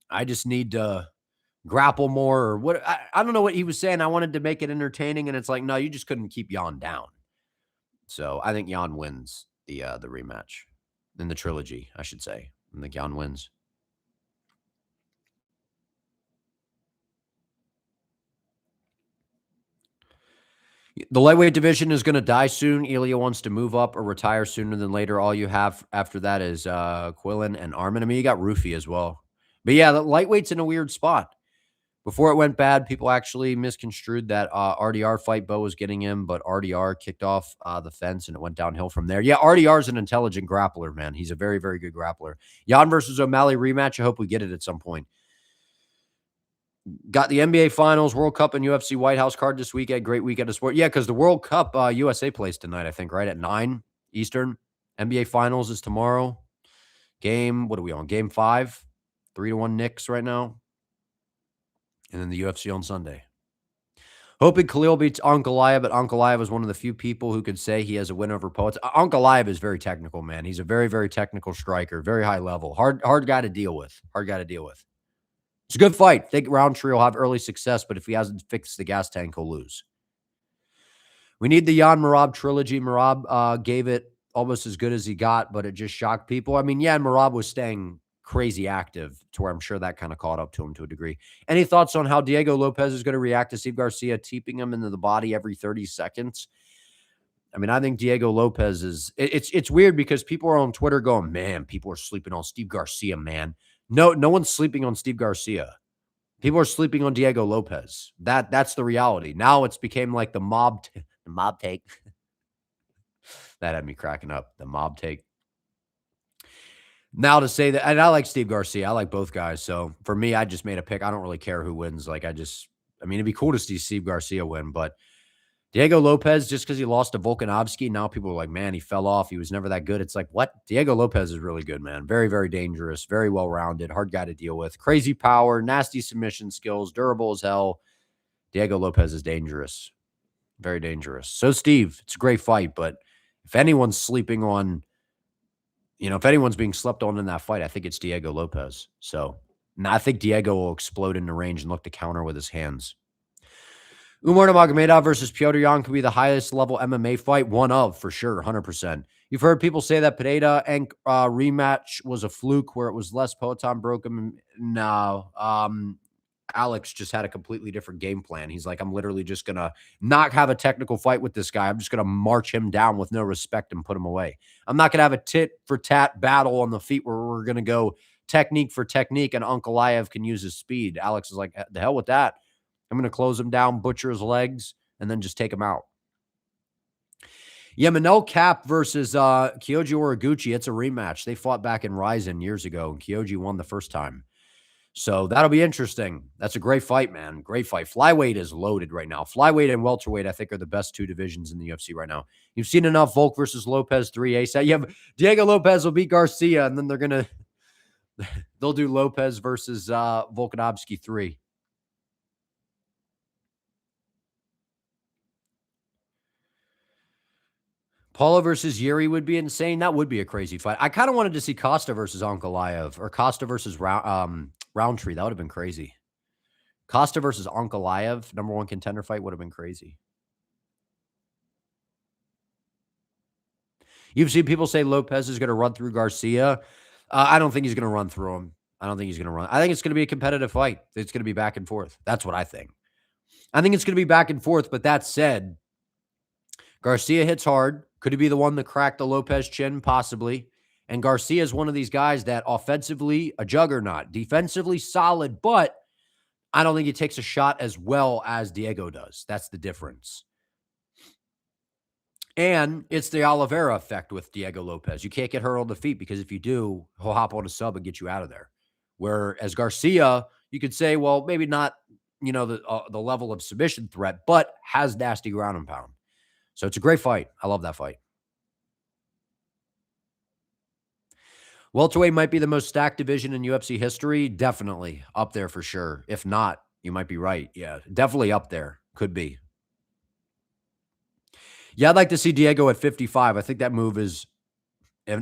I just need to grapple more," or what. I don't know what he was saying. I wanted to make it entertaining, and it's like, no, you just couldn't keep Jan down. So I think Jan wins the rematch in the trilogy, I should say. I think Jan wins. The lightweight division is going to die soon. Ilya wants to move up or retire sooner than later. All you have after that is Quillen and Armin. I mean, you got Rufy as well. But yeah, the lightweight's in a weird spot. Before it went bad, people actually misconstrued that RDR fight Bo was getting him, but RDR kicked off the fence and it went downhill from there. Yeah, RDR is an intelligent grappler, man. He's a very, very good grappler. Jan versus O'Malley rematch. I hope we get it at some point. Got the NBA Finals, World Cup, and UFC White House card this weekend. Great weekend of sport. Yeah, because the World Cup USA plays tonight, I think, right at 9 Eastern. NBA Finals is tomorrow. Game, what are we on? Game 5. 3-1 Knicks right now. And then the UFC on Sunday. Hoping Khalil beats Ankalaev, but Ankalaev is one of the few people who could say he has a win over Poets. Ankalaev is very technical, man. He's a very, very technical striker, very high level. Hard guy to deal with. Hard guy to deal with. It's a good fight. I think Roundtree will have early success, but if he hasn't fixed the gas tank, he'll lose. We need the Jan Marab trilogy. Marab gave it almost as good as he got, but it just shocked people. I mean, yeah, Marab was staying crazy active to where I'm sure that kind of caught up to him to a degree. Any thoughts on how Diego Lopez is going to react to Steve Garcia teeping him into the body every 30 seconds? I mean, I think Diego Lopez is it's weird because people are on Twitter going, man, people are sleeping on Steve Garcia, man. No one's sleeping on Steve Garcia. People are sleeping on Diego Lopez. That's the reality. Now it's became like the mob take. That had me cracking up. The mob take. Now to say that, and I like Steve Garcia. I like both guys. So for me, I just made a pick. I don't really care who wins. I mean, it'd be cool to see Steve Garcia win, but Diego Lopez, just because he lost to Volkanovski, now people are like, man, he fell off. He was never that good. It's like, what? Diego Lopez is really good, man. Very, very dangerous, very well-rounded, hard guy to deal with. Crazy power, nasty submission skills, durable as hell. Diego Lopez is dangerous. Very dangerous. So, Steve, it's a great fight, but if anyone's sleeping on, if anyone's being slept on in that fight, I think it's Diego Lopez. So, and I think Diego will explode in the range and look to counter with his hands. Umar Nurmagomedov versus Petr Yan could be the highest level MMA fight, one of, for sure, 100%. You've heard people say that Pereira and rematch was a fluke where it was less Poatan broke him. No, Alex just had a completely different game plan. He's like, I'm literally just going to not have a technical fight with this guy. I'm just going to march him down with no respect and put him away. I'm not going to have a tit-for-tat battle on the feet where we're going to go technique for technique and Ankalaev can use his speed. Alex is like, the hell with that. I'm going to close him down, butcher his legs, and then just take him out. Yeah, Manel Cap versus Kyoji Oraguchi. It's a rematch. They fought back in Ryzen years ago, and Kyoji won the first time. So that'll be interesting. That's a great fight, man. Great fight. Flyweight is loaded right now. Flyweight and welterweight, I think, are the best two divisions in the UFC right now. You've seen enough Volk versus Lopez 3 ASAP. You have Diego Lopez will beat Garcia, and then they'll do Lopez versus Volkanovski 3. Paulo versus Yuri would be insane. That would be a crazy fight. I kind of wanted to see Costa versus Ankalaev or Costa versus Roundtree. That would have been crazy. Costa versus Ankalaev, number one contender fight, would have been crazy. You've seen people say Lopez is going to run through Garcia. I don't think he's going to run through him. I don't think he's going to run. I think it's going to be a competitive fight. It's going to be back and forth. That's what I think. I think it's going to be back and forth. But that said, Garcia hits hard. Could he be the one that cracked the Lopez chin? Possibly. And Garcia is one of these guys that offensively, a juggernaut. Defensively, solid. But I don't think he takes a shot as well as Diego does. That's the difference. And it's the Oliveira effect with Diego Lopez. You can't get hurt on the feet because if you do, he'll hop on a sub and get you out of there. Whereas Garcia, you could say, well, maybe not, the level of submission threat, but has nasty ground and pound. So it's a great fight. I love that fight. Welterweight might be the most stacked division in UFC history. Definitely up there for sure. If not, you might be right. Yeah, definitely up there. Could be. Yeah, I'd like to see Diego at 55. I think that move is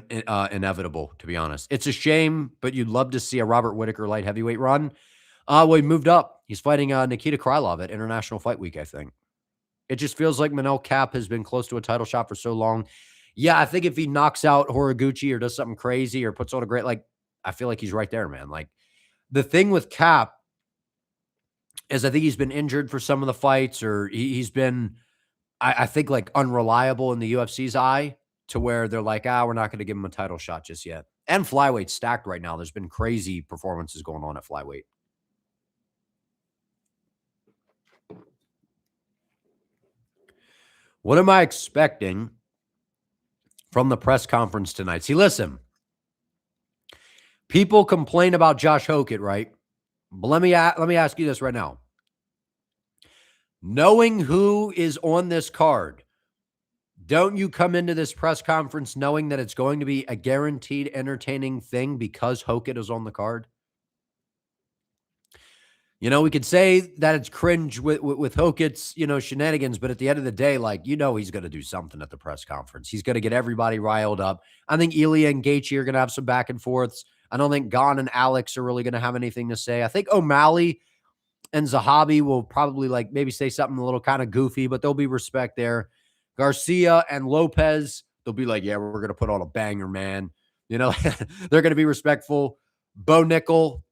inevitable, to be honest. It's a shame, but you'd love to see a Robert Whittaker light heavyweight run. Well, he moved up. He's fighting Nikita Krylov at International Fight Week, I think. It just feels like Manel Kape has been close to a title shot for so long. Yeah, I think if he knocks out Horiguchi or does something crazy or puts on a great, like, I feel like he's right there, man. Like, the thing with Kape is I think he's been injured for some of the fights, or he's been, I think, like, unreliable in the UFC's eye to where they're like, we're not going to give him a title shot just yet. And flyweight stacked right now. There's been crazy performances going on at flyweight. What am I expecting from the press conference tonight? See, listen, people complain about Josh Hokett, right? But let me ask you this right now. Knowing who is on this card, don't you come into this press conference knowing that it's going to be a guaranteed entertaining thing because Hokett is on the card? You know, we could say that it's cringe with Hokett's, shenanigans, but at the end of the day, like, he's going to do something at the press conference. He's going to get everybody riled up. I think Ilya and Gaethje are going to have some back and forths. I don't think Gon and Alex are really going to have anything to say. I think O'Malley and Zahabi will probably maybe say something a little kind of goofy, but there'll be respect there. Garcia and Lopez, they'll be like, yeah, we're going to put on a banger, man. They're going to be respectful. Bo Nickel.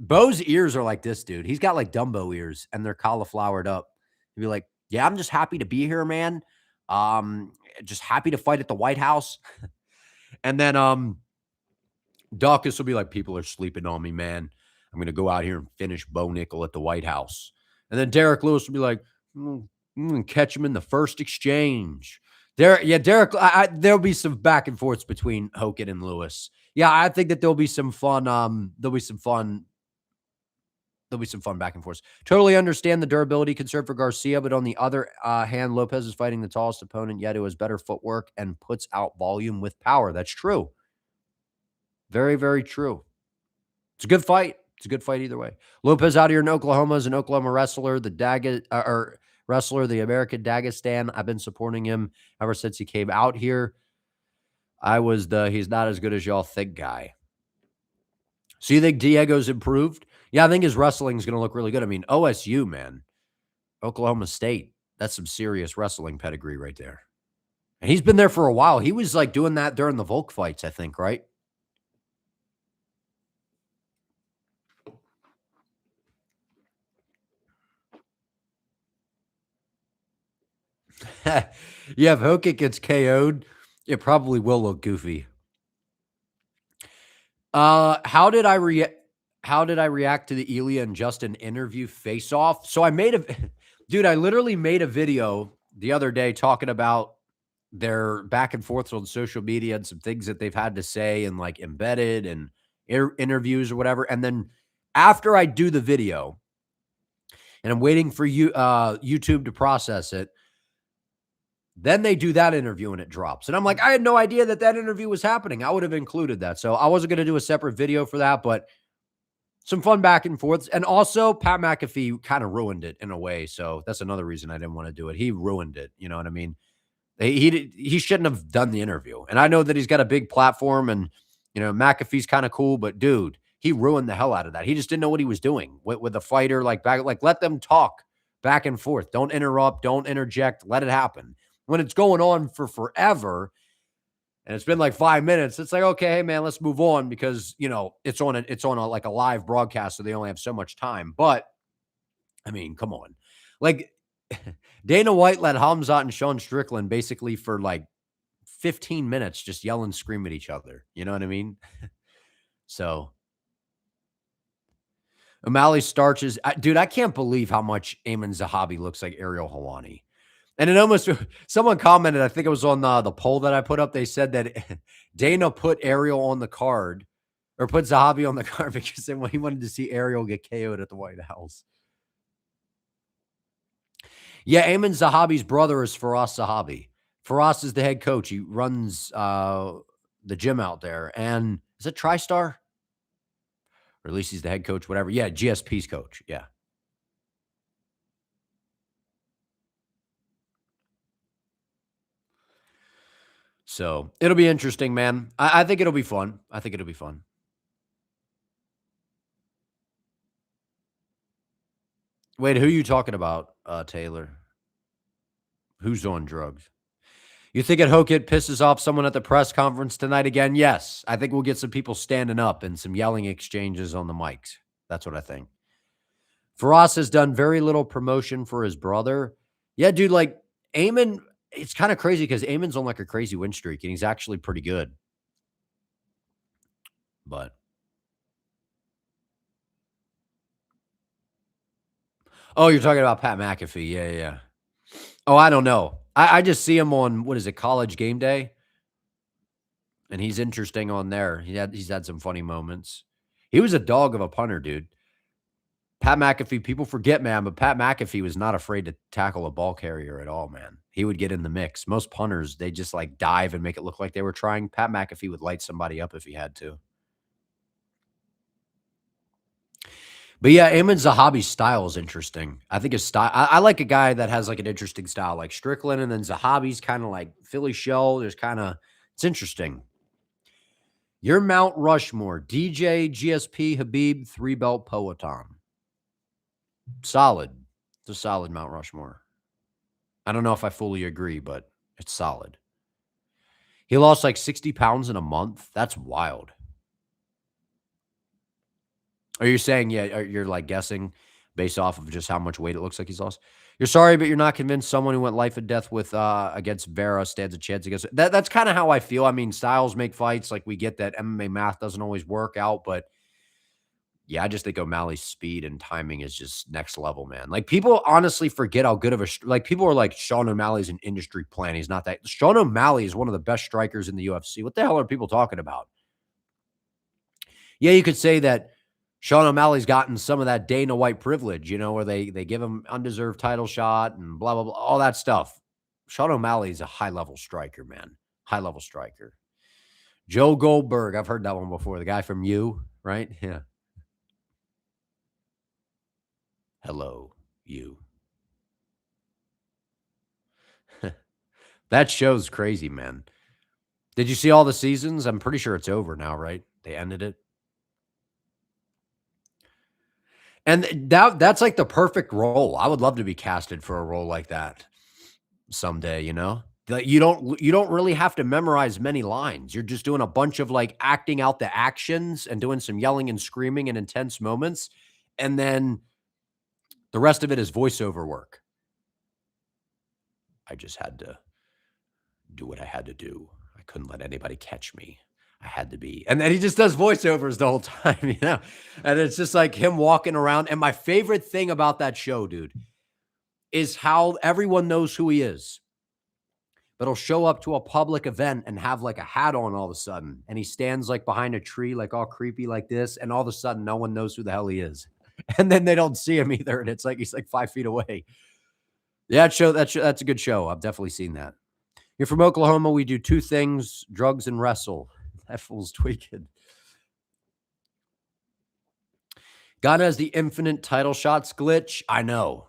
Bo's ears are like this, dude. He's got like Dumbo ears and they're cauliflowered up. He'd be like, yeah, I'm just happy to be here, man. Just happy to fight at the White House. And then Dawkins will be like, people are sleeping on me, man. I'm going to go out here and finish Bo Nickel at the White House. And then Derek Lewis will be like, catch him in the first exchange. Derek, there'll be some back and forths between Hokett and Lewis. Yeah, I think that there'll be some fun. There'll be some fun back and forth. Totally understand the durability concern for Garcia, but on the other hand, Lopez is fighting the tallest opponent yet who has better footwork and puts out volume with power. That's true. Very, very true. It's a good fight. It's a good fight either way. Lopez out here in Oklahoma is an Oklahoma wrestler, the American Dagestan. I've been supporting him ever since he came out here. He's not as good as y'all think guy. So you think Diego's improved? Yeah, I think his wrestling is going to look really good. I mean, OSU, man, Oklahoma State, that's some serious wrestling pedigree right there. And he's been there for a while. He was like doing that during the Volk fights, I think, right? Yeah, if Hokett gets KO'd, it probably will look goofy. How did I react to the Ilya and Justin interview face-off? So I literally made a video the other day talking about their back and forth on social media and some things that they've had to say and like embedded and interviews or whatever. And then after I do the video and I'm waiting for YouTube to process it, then they do that interview and it drops. And I'm like, I had no idea that interview was happening. I would have included that. So I wasn't going to do a separate video for that, but some fun back and forths. And also Pat McAfee kind of ruined it in a way. So that's another reason I didn't want to do it. He ruined it. You know what I mean? He shouldn't have done the interview. And I know that he's got a big platform and, McAfee's kind of cool, but dude, he ruined the hell out of that. He just didn't know what he was doing with a fighter let them talk back and forth. Don't interrupt. Don't interject. Let it happen. When it's going on for forever and it's been like 5 minutes, it's like, okay, hey man, let's move on because, it's on a live broadcast. So they only have so much time. But I mean, come on. Like Dana White let Hamzat and Sean Strickland basically for like 15 minutes just yell and scream at each other. You know what I mean? So O'Malley starches. Dude, I can't believe how much Ayman Zahabi looks like Ariel Helwani. And it almost, someone commented, I think it was on the poll that I put up. They said that Dana put Ariel on the card or put Zahabi on the card because he wanted to see Ariel get KO'd at the White House. Yeah, Ayman Zahabi's brother is Firas Zahabi. Firas is the head coach. He runs the gym out there. And is it TriStar? Or at least he's the head coach, whatever. Yeah, GSP's coach. Yeah. So it'll be interesting, man. I think it'll be fun. I think it'll be fun. Wait, who are you talking about, Taylor? Who's on drugs? You think Hokit pisses off someone at the press conference tonight again? Yes. I think we'll get some people standing up and some yelling exchanges on the mics. That's what I think. Faraz has done very little promotion for his brother. Yeah, dude, like Eamon, it's kind of crazy because Eamon's on like a crazy win streak and he's actually pretty good. But oh, you're talking about Pat McAfee. Yeah, yeah, yeah. Oh, I don't know. I just see him on what is it, College Game Day, and he's interesting on there. He's had some funny moments. He was a dog of a punter, dude. Pat McAfee, people forget, man, but Pat McAfee was not afraid to tackle a ball carrier at all, man. He would get in the mix. Most punters, they just like dive and make it look like they were trying. Pat McAfee would light somebody up if he had to. But yeah, Amin Zahabi's style is interesting. I think his style, I like a guy that has like an interesting style, like Strickland, and then Zahabi's kind of like Philly shell. There's kind of, it's interesting. Your Mount Rushmore, DJ, GSP, Habib, three belt Poatan. Solid. It's a solid Mount Rushmore. I don't know if I fully agree, but it's solid. He lost like 60 pounds in a month. That's wild. Are you saying, yeah, you're like guessing based off of just how much weight it looks like he's lost? You're sorry, but you're not convinced someone who went life and death with against Vera stands a chance against that. That's kind of how I feel. I mean, styles make fights. Like we get that MMA math doesn't always work out, but yeah, I just think O'Malley's speed and timing is just next level, man. Like people honestly forget how good of a like people are like Sean O'Malley's an industry plan. He's not that. Sean O'Malley is one of the best strikers in the UFC. What the hell are people talking about? Yeah, you could say that Sean O'Malley's gotten some of that Dana White privilege, where they give him undeserved title shot and blah blah blah, all that stuff. Sean O'Malley's a high level striker, man. High level striker. Joe Goldberg, I've heard that one before. The guy from You, right? Yeah. Hello, you. That show's crazy, man. Did you see all the seasons? I'm pretty sure it's over now, right? They ended it. And that's like the perfect role. I would love to be casted for a role like that someday. Like you don't really have to memorize many lines. You're just doing a bunch of like acting out the actions and doing some yelling and screaming in intense moments. And then the rest of it is voiceover work. I just had to do what I had to do. I couldn't let anybody catch me. I had to be. And then he just does voiceovers the whole time. And it's just like him walking around. And my favorite thing about that show, dude, is how everyone knows who he is. But he'll show up to a public event and have like a hat on all of a sudden. And he stands like behind a tree, like all creepy like this. And all of a sudden, no one knows who the hell he is. And then they don't see him either. And it's like he's like 5 feet away. Yeah, that's a good show. I've definitely seen that. You're from Oklahoma. We do two things: drugs and wrestle. That fool's tweaking. God has the infinite title shots glitch. I know,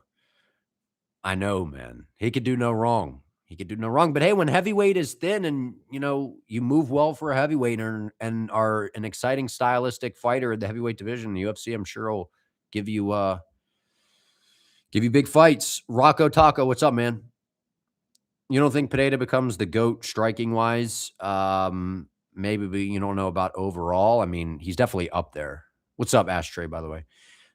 man. He could do no wrong. But hey, when heavyweight is thin and you move well for a heavyweight and are an exciting stylistic fighter in the heavyweight division, the UFC, I'm sure will give you big fights. Rocco Taco, what's up, man? You don't think Pineda becomes the GOAT striking wise? Maybe you don't know about overall. I mean, he's definitely up there. What's up, Ashtray, by the way?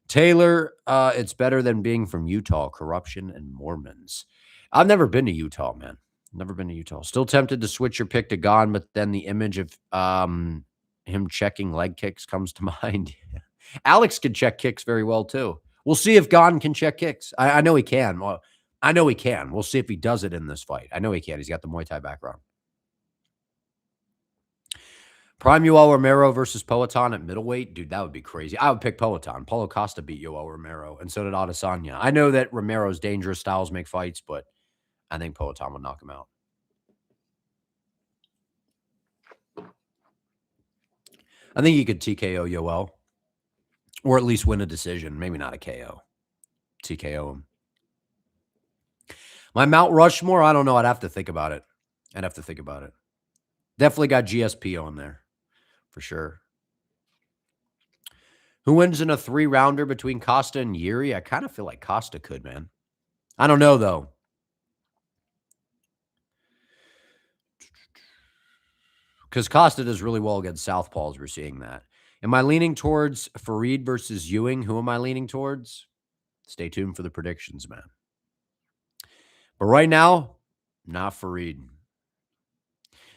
Taylor, it's better than being from Utah, corruption and Mormons. I've never been to Utah, man. Never been to Utah. Still tempted to switch your pick to Gone, but then the image of him checking leg kicks comes to mind. Alex can check kicks very well, too. We'll see if Gone can check kicks. I know he can. Well, I know he can. We'll see if he does it in this fight. I know he can. He's got the Muay Thai background. Prime Yoel Romero versus Poatan at middleweight. Dude, that would be crazy. I would pick Poatan. Paulo Costa beat Yoel Romero, and so did Adesanya. I know that Romero's dangerous styles make fights, but I think Poatan would knock him out. I think he could TKO Yoel, or at least win a decision. Maybe not a KO. TKO him. My Mount Rushmore, I don't know. I'd have to think about it. Definitely got GSP on there for sure. Who wins in a 3-rounder between Costa and Yuri? I kind of feel like Costa could, man. I don't know though, because Costa does really well against southpaws. We're seeing that. Am I leaning towards Fareed versus Ewing? Who am I leaning towards? Stay tuned for the predictions, man. But right now, not Fareed.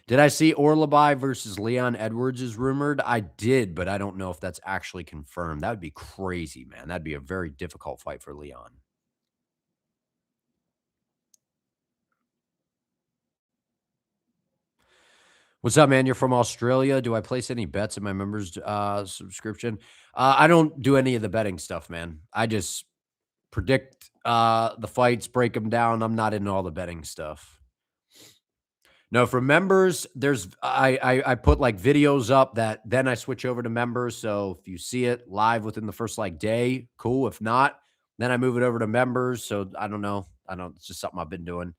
Did I see Orlabai versus Leon Edwards is rumored? I did, but I don't know if that's actually confirmed. That would be crazy, man. That'd be a very difficult fight for Leon. What's up, man? You're from Australia. Do I place any bets in my members subscription? I don't do any of the betting stuff, man. I just predict the fights, break them down. I'm not into all the betting stuff. No, for members, there's I put like videos up that then I switch over to members. So if you see it live within the first like day, cool. If not, then I move it over to members. So I don't know. I don't. It's just something I've been doing.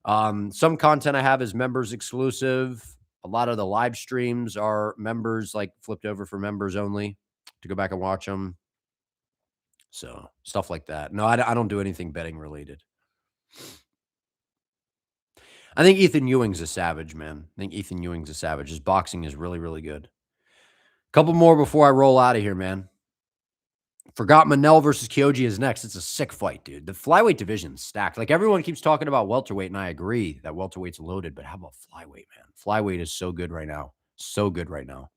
Some content I have is members exclusive. A lot of the live streams are members, like flipped over for members only to go back and watch them. So stuff like that. No, I don't do anything betting related. I think Ethan Ewing's a savage, man. I think Ethan Ewing's a savage. His boxing is really, really good. Couple more before I roll out of here, man. Forgot Manel versus Kyoji is next. It's a sick fight, dude. The flyweight division's stacked. Like everyone keeps talking about welterweight, and I agree that welterweight's loaded, but how about flyweight, man? Flyweight is so good right now. So good right now.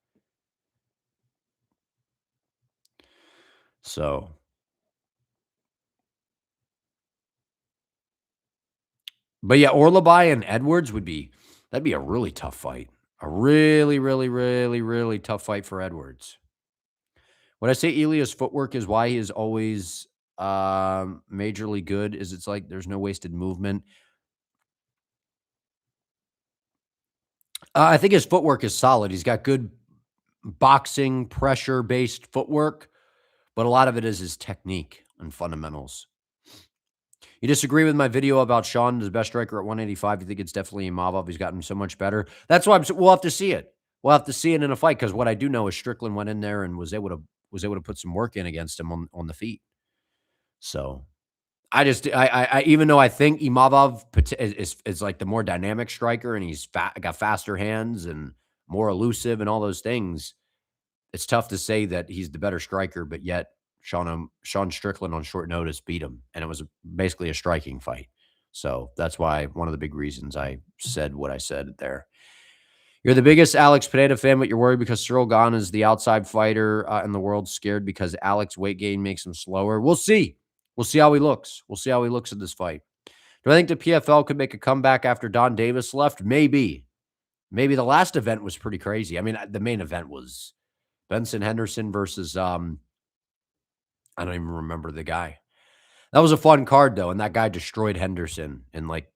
So, but yeah, Orlabai and Edwards that'd be a really tough fight. A really, really, really, really tough fight for Edwards. When I say Elia's footwork is why he is always majorly good, is it's like there's no wasted movement. I think his footwork is solid. He's got good boxing, pressure based footwork, but a lot of it is his technique and fundamentals. You disagree with my video about Sean, the best striker at 185? You think it's definitely Imavov? He's gotten so much better. That's why we'll have to see it. We'll have to see it in a fight because what I do know is Strickland went in there and was able to put some work in against him on the feet. So I even though I think Imavov is like the more dynamic striker and he's got faster hands and more elusive and all those things, it's tough to say that he's the better striker, but yet Sean Strickland on short notice beat him, and it was basically a striking fight. So that's why one of the big reasons I said what I said there. You're the biggest Alex Pineda fan, but you're worried because Cyril Gane is the outside fighter in the world, scared because Alex weight gain makes him slower. We'll see. We'll see how he looks. We'll see how he looks in this fight. Do I think the PFL could make a comeback after Don Davis left? Maybe. Maybe the last event was pretty crazy. I mean, the main event was Benson Henderson versus I don't even remember the guy. That was a fun card though, and that guy destroyed Henderson and like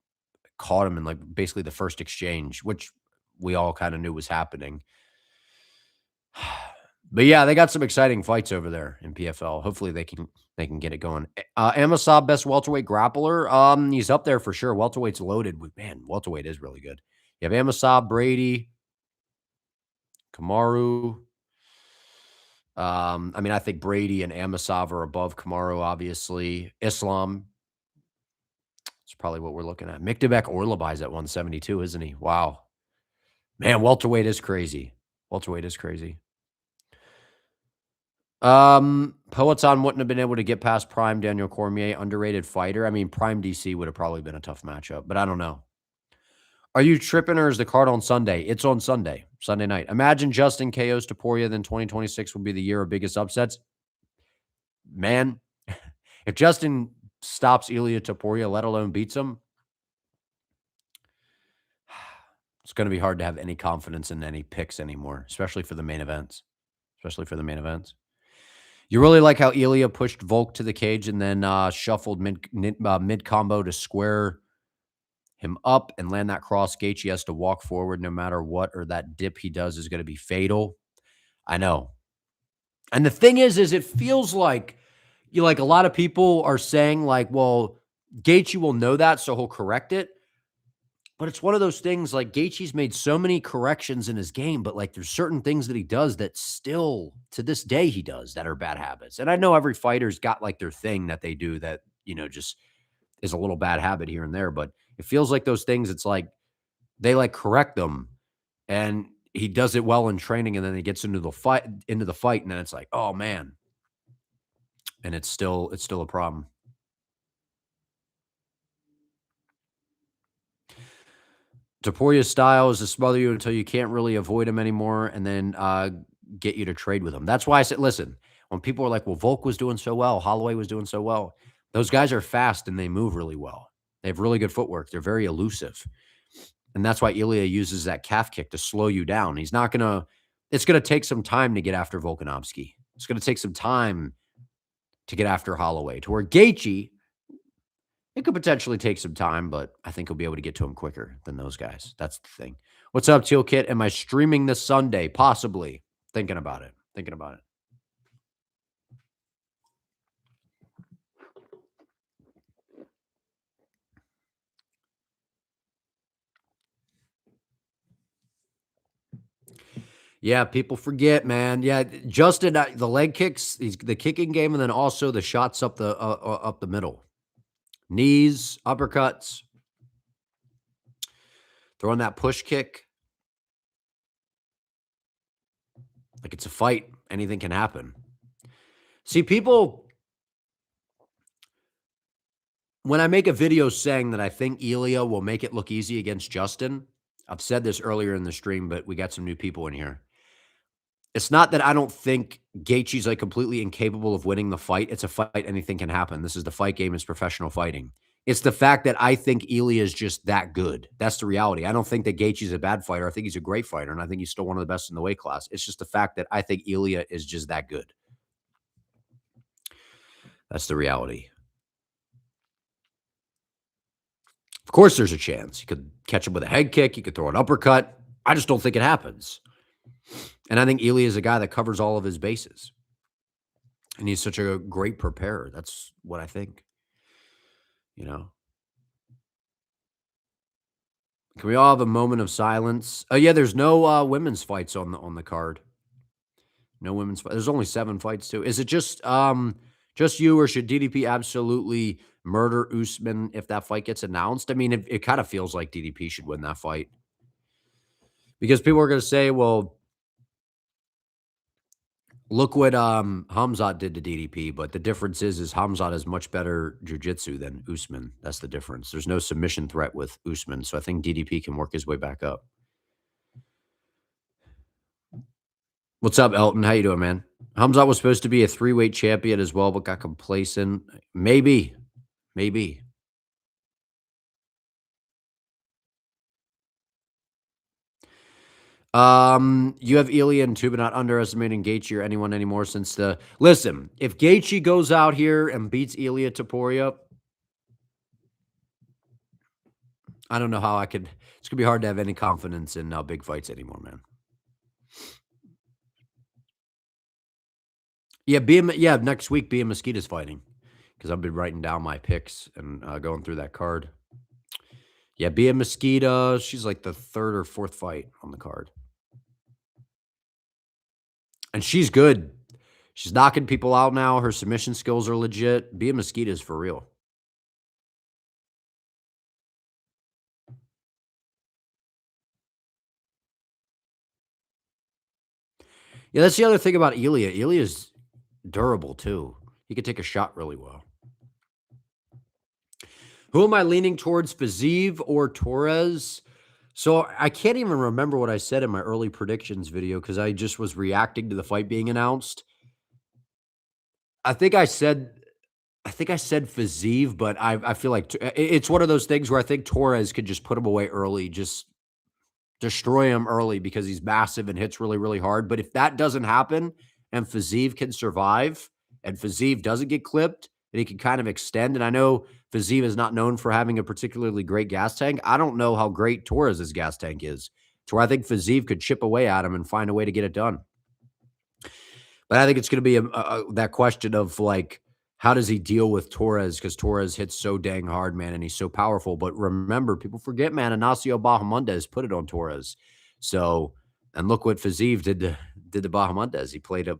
caught him in like basically the first exchange, which we all kind of knew was happening. But yeah, they got some exciting fights over there in PFL. Hopefully they can get it going. Amasab, best welterweight grappler. He's up there for sure. Welterweight's loaded with man. Welterweight is really good. You have Amasab, Brady, Kamaru. I mean, I think Brady and Amasov are above Kamaru, obviously. Islam is probably what we're looking at. Mikdebek Orlabai's at 172, isn't he? Wow. Man, welterweight is crazy. Welterweight is crazy. Poetan wouldn't have been able to get past Prime Daniel Cormier, underrated fighter. I mean, Prime DC would have probably been a tough matchup, but I don't know. Are you tripping or is the card on Sunday? It's on Sunday, Sunday night. Imagine Justin KOs Topuria, then 2026 will be the year of biggest upsets. Man, if Justin stops Ilia Topuria, let alone beats him, it's going to be hard to have any confidence in any picks anymore, especially for the main events. You really like how Ilia pushed Volk to the cage and then shuffled mid combo to square him up and land that cross. Gaethje has to walk forward no matter what, or that dip he does is going to be fatal. I know. And the thing is it feels like a lot of people are saying like, well, Gaethje will know that, so he'll correct it. But it's one of those things like Gaethje's made so many corrections in his game, but like there's certain things that he does that still to this day he does that are bad habits. And I know every fighter's got like their thing that they do that, just is a little bad habit here and there, but it feels like those things, it's like they like correct them and he does it well in training and then he gets into the fight and then it's like, "Oh man." And it's still a problem. Toporia's style is to smother you until you can't really avoid him anymore and then get you to trade with him. That's why I said, listen, when people are like, well, Volk was doing so well, Holloway was doing so well, those guys are fast and they move really well. They have really good footwork. They're very elusive. And that's why Ilya uses that calf kick to slow you down. It's going to take some time to get after Volkanovski. It's going to take some time to get after Holloway. To where Gaethje, it could potentially take some time, but I think he'll be able to get to him quicker than those guys. That's the thing. What's up, Teal Kit? Am I streaming this Sunday? Possibly. Thinking about it. Thinking about it. Yeah, people forget, man. Yeah, Justin, the leg kicks, the kicking game, and then also the shots up the middle, knees, uppercuts, throwing that push kick. Like it's a fight. Anything can happen. See, people, when I make a video saying that I think Ilya will make it look easy against Justin, I've said this earlier in the stream, but we got some new people in here. It's not that I don't think Gaethje's like completely incapable of winning the fight. It's a fight. Anything can happen. This is the fight game. It's professional fighting. It's the fact that I think Ilya is just that good. That's the reality. I don't think that Gaethje's a bad fighter. I think he's a great fighter, and I think he's still one of the best in the weight class. It's just the fact that I think Ilya is just that good. That's the reality. Of course, there's a chance. You could catch him with a head kick. You could throw an uppercut. I just don't think it happens. And I think Ilya is a guy that covers all of his bases. And he's such a great preparer. That's what I think. You know? Can we all have a moment of silence? Oh yeah, there's no women's fights on the card. No women's fight. There's only 7 fights too. Is it just you, or should DDP absolutely murder Usman if that fight gets announced? I mean, it kind of feels like DDP should win that fight. Because people are going to say, well, look what Hamzat did to DDP, but the difference is Hamzat has much better jiu-jitsu than Usman. That's the difference. There's no submission threat with Usman, so I think DDP can work his way back up. What's up, Elton? How you doing, man? Hamzat was supposed to be a 3-weight champion as well, but got complacent. Maybe. Maybe. You have Ilya and Tuba not underestimating Gaethje or anyone anymore since the listen. If Gaethje goes out here and beats Ilya Topuria, I don't know how I could. It's gonna be hard to have any confidence in big fights anymore, man. Yeah, next week Bia Mosquito's fighting because I've been writing down my picks and going through that card. Yeah, Bia Mosquito, she's like the 3rd or 4th fight on the card. And she's good. She's knocking people out now. Her submission skills are legit. Bia Mosquito's for real. Yeah, that's the other thing about Ilya. Ilya's durable too. He could take a shot really well. Who am I leaning towards, Fiziev or Torres? So I can't even remember what I said in my early predictions video because I just was reacting to the fight being announced. I think I said Fiziev, but I feel like it's one of those things where I think Torres could just put him away early, just destroy him early because he's massive and hits really, really hard. But if that doesn't happen and Fiziev can survive and Fiziev doesn't get clipped and he can kind of extend, and I know Fiziev is not known for having a particularly great gas tank. I don't know how great Torres's gas tank is to where I think Fiziev could chip away at him and find a way to get it done. But I think it's going to be that question of like, How does he deal with Torres? Because Torres hits so dang hard, man, and he's so powerful. But remember, people forget, man, Ignacio Bahamondes put it on Torres. So, and look what Fiziev did to Bahamondes. He played a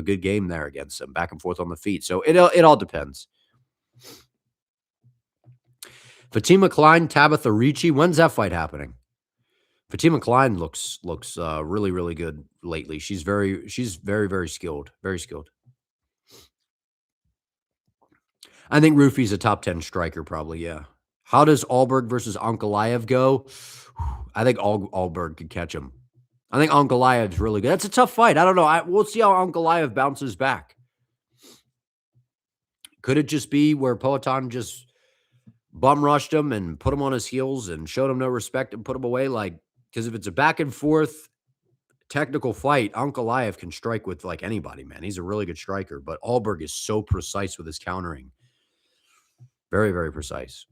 good game there against him, back and forth on the feet. So it all depends. Fatima Klein, Tabitha Ricci. When's that fight happening? Fatima Klein looks really really good lately. She's very skilled, very skilled. I think Rufi's a top 10 striker, probably. Yeah. How does Alberg versus Ankalaev go? I think Alberg could catch him. I think Ankalaev's really good. That's a tough fight. I don't know. We'll see how Ankalaev bounces back. Could it just be where Poatan just bum rushed him and put him on his heels and showed him no respect and put him away? Like, because if it's a back and forth technical fight, Ankalaev can strike with like anybody, man. He's a really good striker, but Alberg is so precise with his countering. Very, very precise.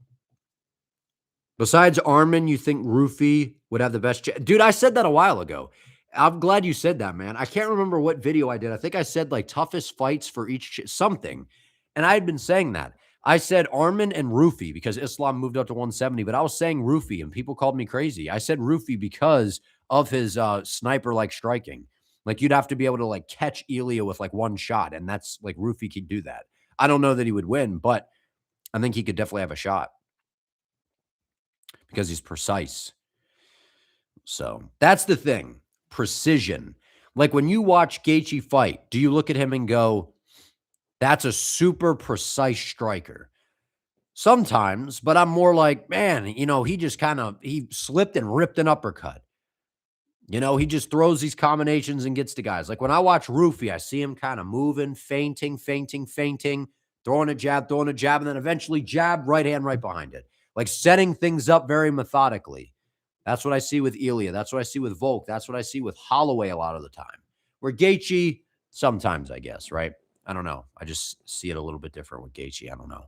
Besides Armin, you think Rufi would have the best dude, I said that a while ago. I'm glad you said that, man. I can't remember what video I did. I think I said, like, toughest fights for each something, and I had been saying that. I said Armin and Rufi because Islam moved up to 170, but I was saying Rufi, and people called me crazy. I said Rufi because of his, sniper-like striking. Like, you'd have to be able to, like, catch Elia with, like, one shot, and that's like, Rufi could do that. I don't know that he would win, but I think he could definitely have a shot because he's precise. So that's the thing. Precision. Like when you watch Gaethje fight, do you look at him and go, that's a super precise striker? Sometimes, but I'm more like, man, he just he slipped and ripped an uppercut. He just throws these combinations and gets to guys. Like when I watch Rufi, I see him kind of moving, feinting, throwing a jab, and then eventually jab, right hand, right behind it. Like setting things up very methodically. That's what I see with Elia. That's what I see with Volk. That's what I see with Holloway a lot of the time. Where Gaethje, sometimes, I guess, right? I don't know. I just see it a little bit different with Gaethje. I don't know.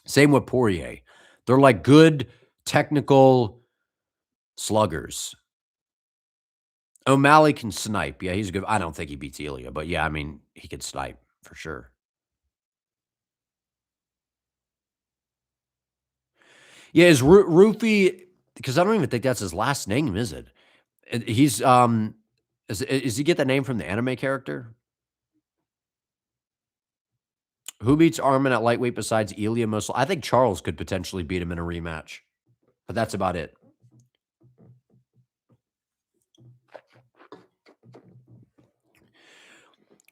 Same with Poirier. They're like good technical sluggers. O'Malley can snipe. Yeah, he's good. I don't think he beats Elia, but yeah, I mean, he could snipe for sure. Yeah, is Rufi, because I don't even think that's his last name, is it? He's is he get that name from the anime character? Who beats Armin at lightweight besides Elia Mosul? I think Charles could potentially beat him in a rematch, but that's about it.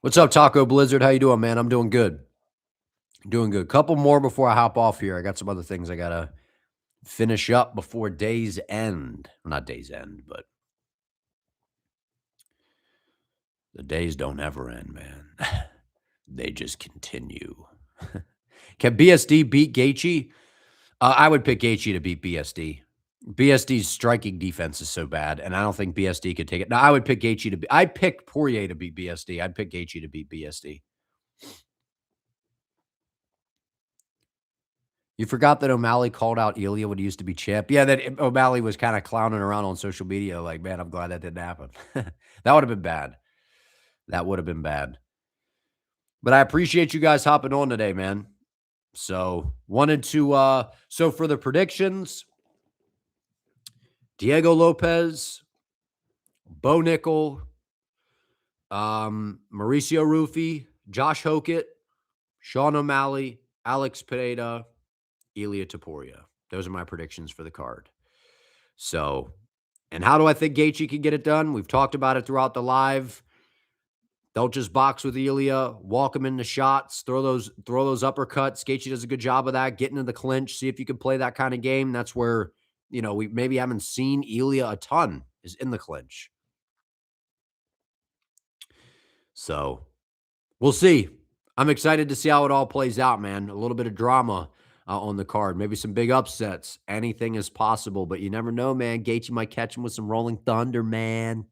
What's up, Taco Blizzard? How you doing, man? I'm doing good. Doing good. Couple more before I hop off here. I got some other things I gotta finish up before day's end. Not day's end, but the days don't ever end, man. They just continue. Can BSD beat Gaethje? I would pick Gaethje to beat BSD. BSD's striking defense is so bad, and I don't think BSD could take it. Now, I would pick Gaethje to beat. I'd pick Poirier to beat BSD. I'd pick Gaethje to beat BSD. You forgot that O'Malley called out Elia when he used to be champ. Yeah, that O'Malley was kind of clowning around on social media like, man, I'm glad that didn't happen. That would have been bad. That would have been bad. But I appreciate you guys hopping on today, man. So wanted to so for the predictions, Diego Lopez, Bo Nickel, Mauricio Rufy, Josh Hokett, Sean O'Malley, Alex Pineda, Ilia Topuria. Those are my predictions for the card. So, and how do I think Gaethje can get it done? We've talked about it throughout the live. Don't just box with Elia, walk him into shots, throw those uppercuts. Gaethje does a good job of that, get into the clinch, see if you can play that kind of game. That's where, we maybe haven't seen Elia a ton, is in the clinch. So, we'll see. I'm excited to see how it all plays out, man. A little bit of drama on the card, maybe some big upsets. Anything is possible, but you never know, man. Gaethje might catch him with some rolling thunder, man.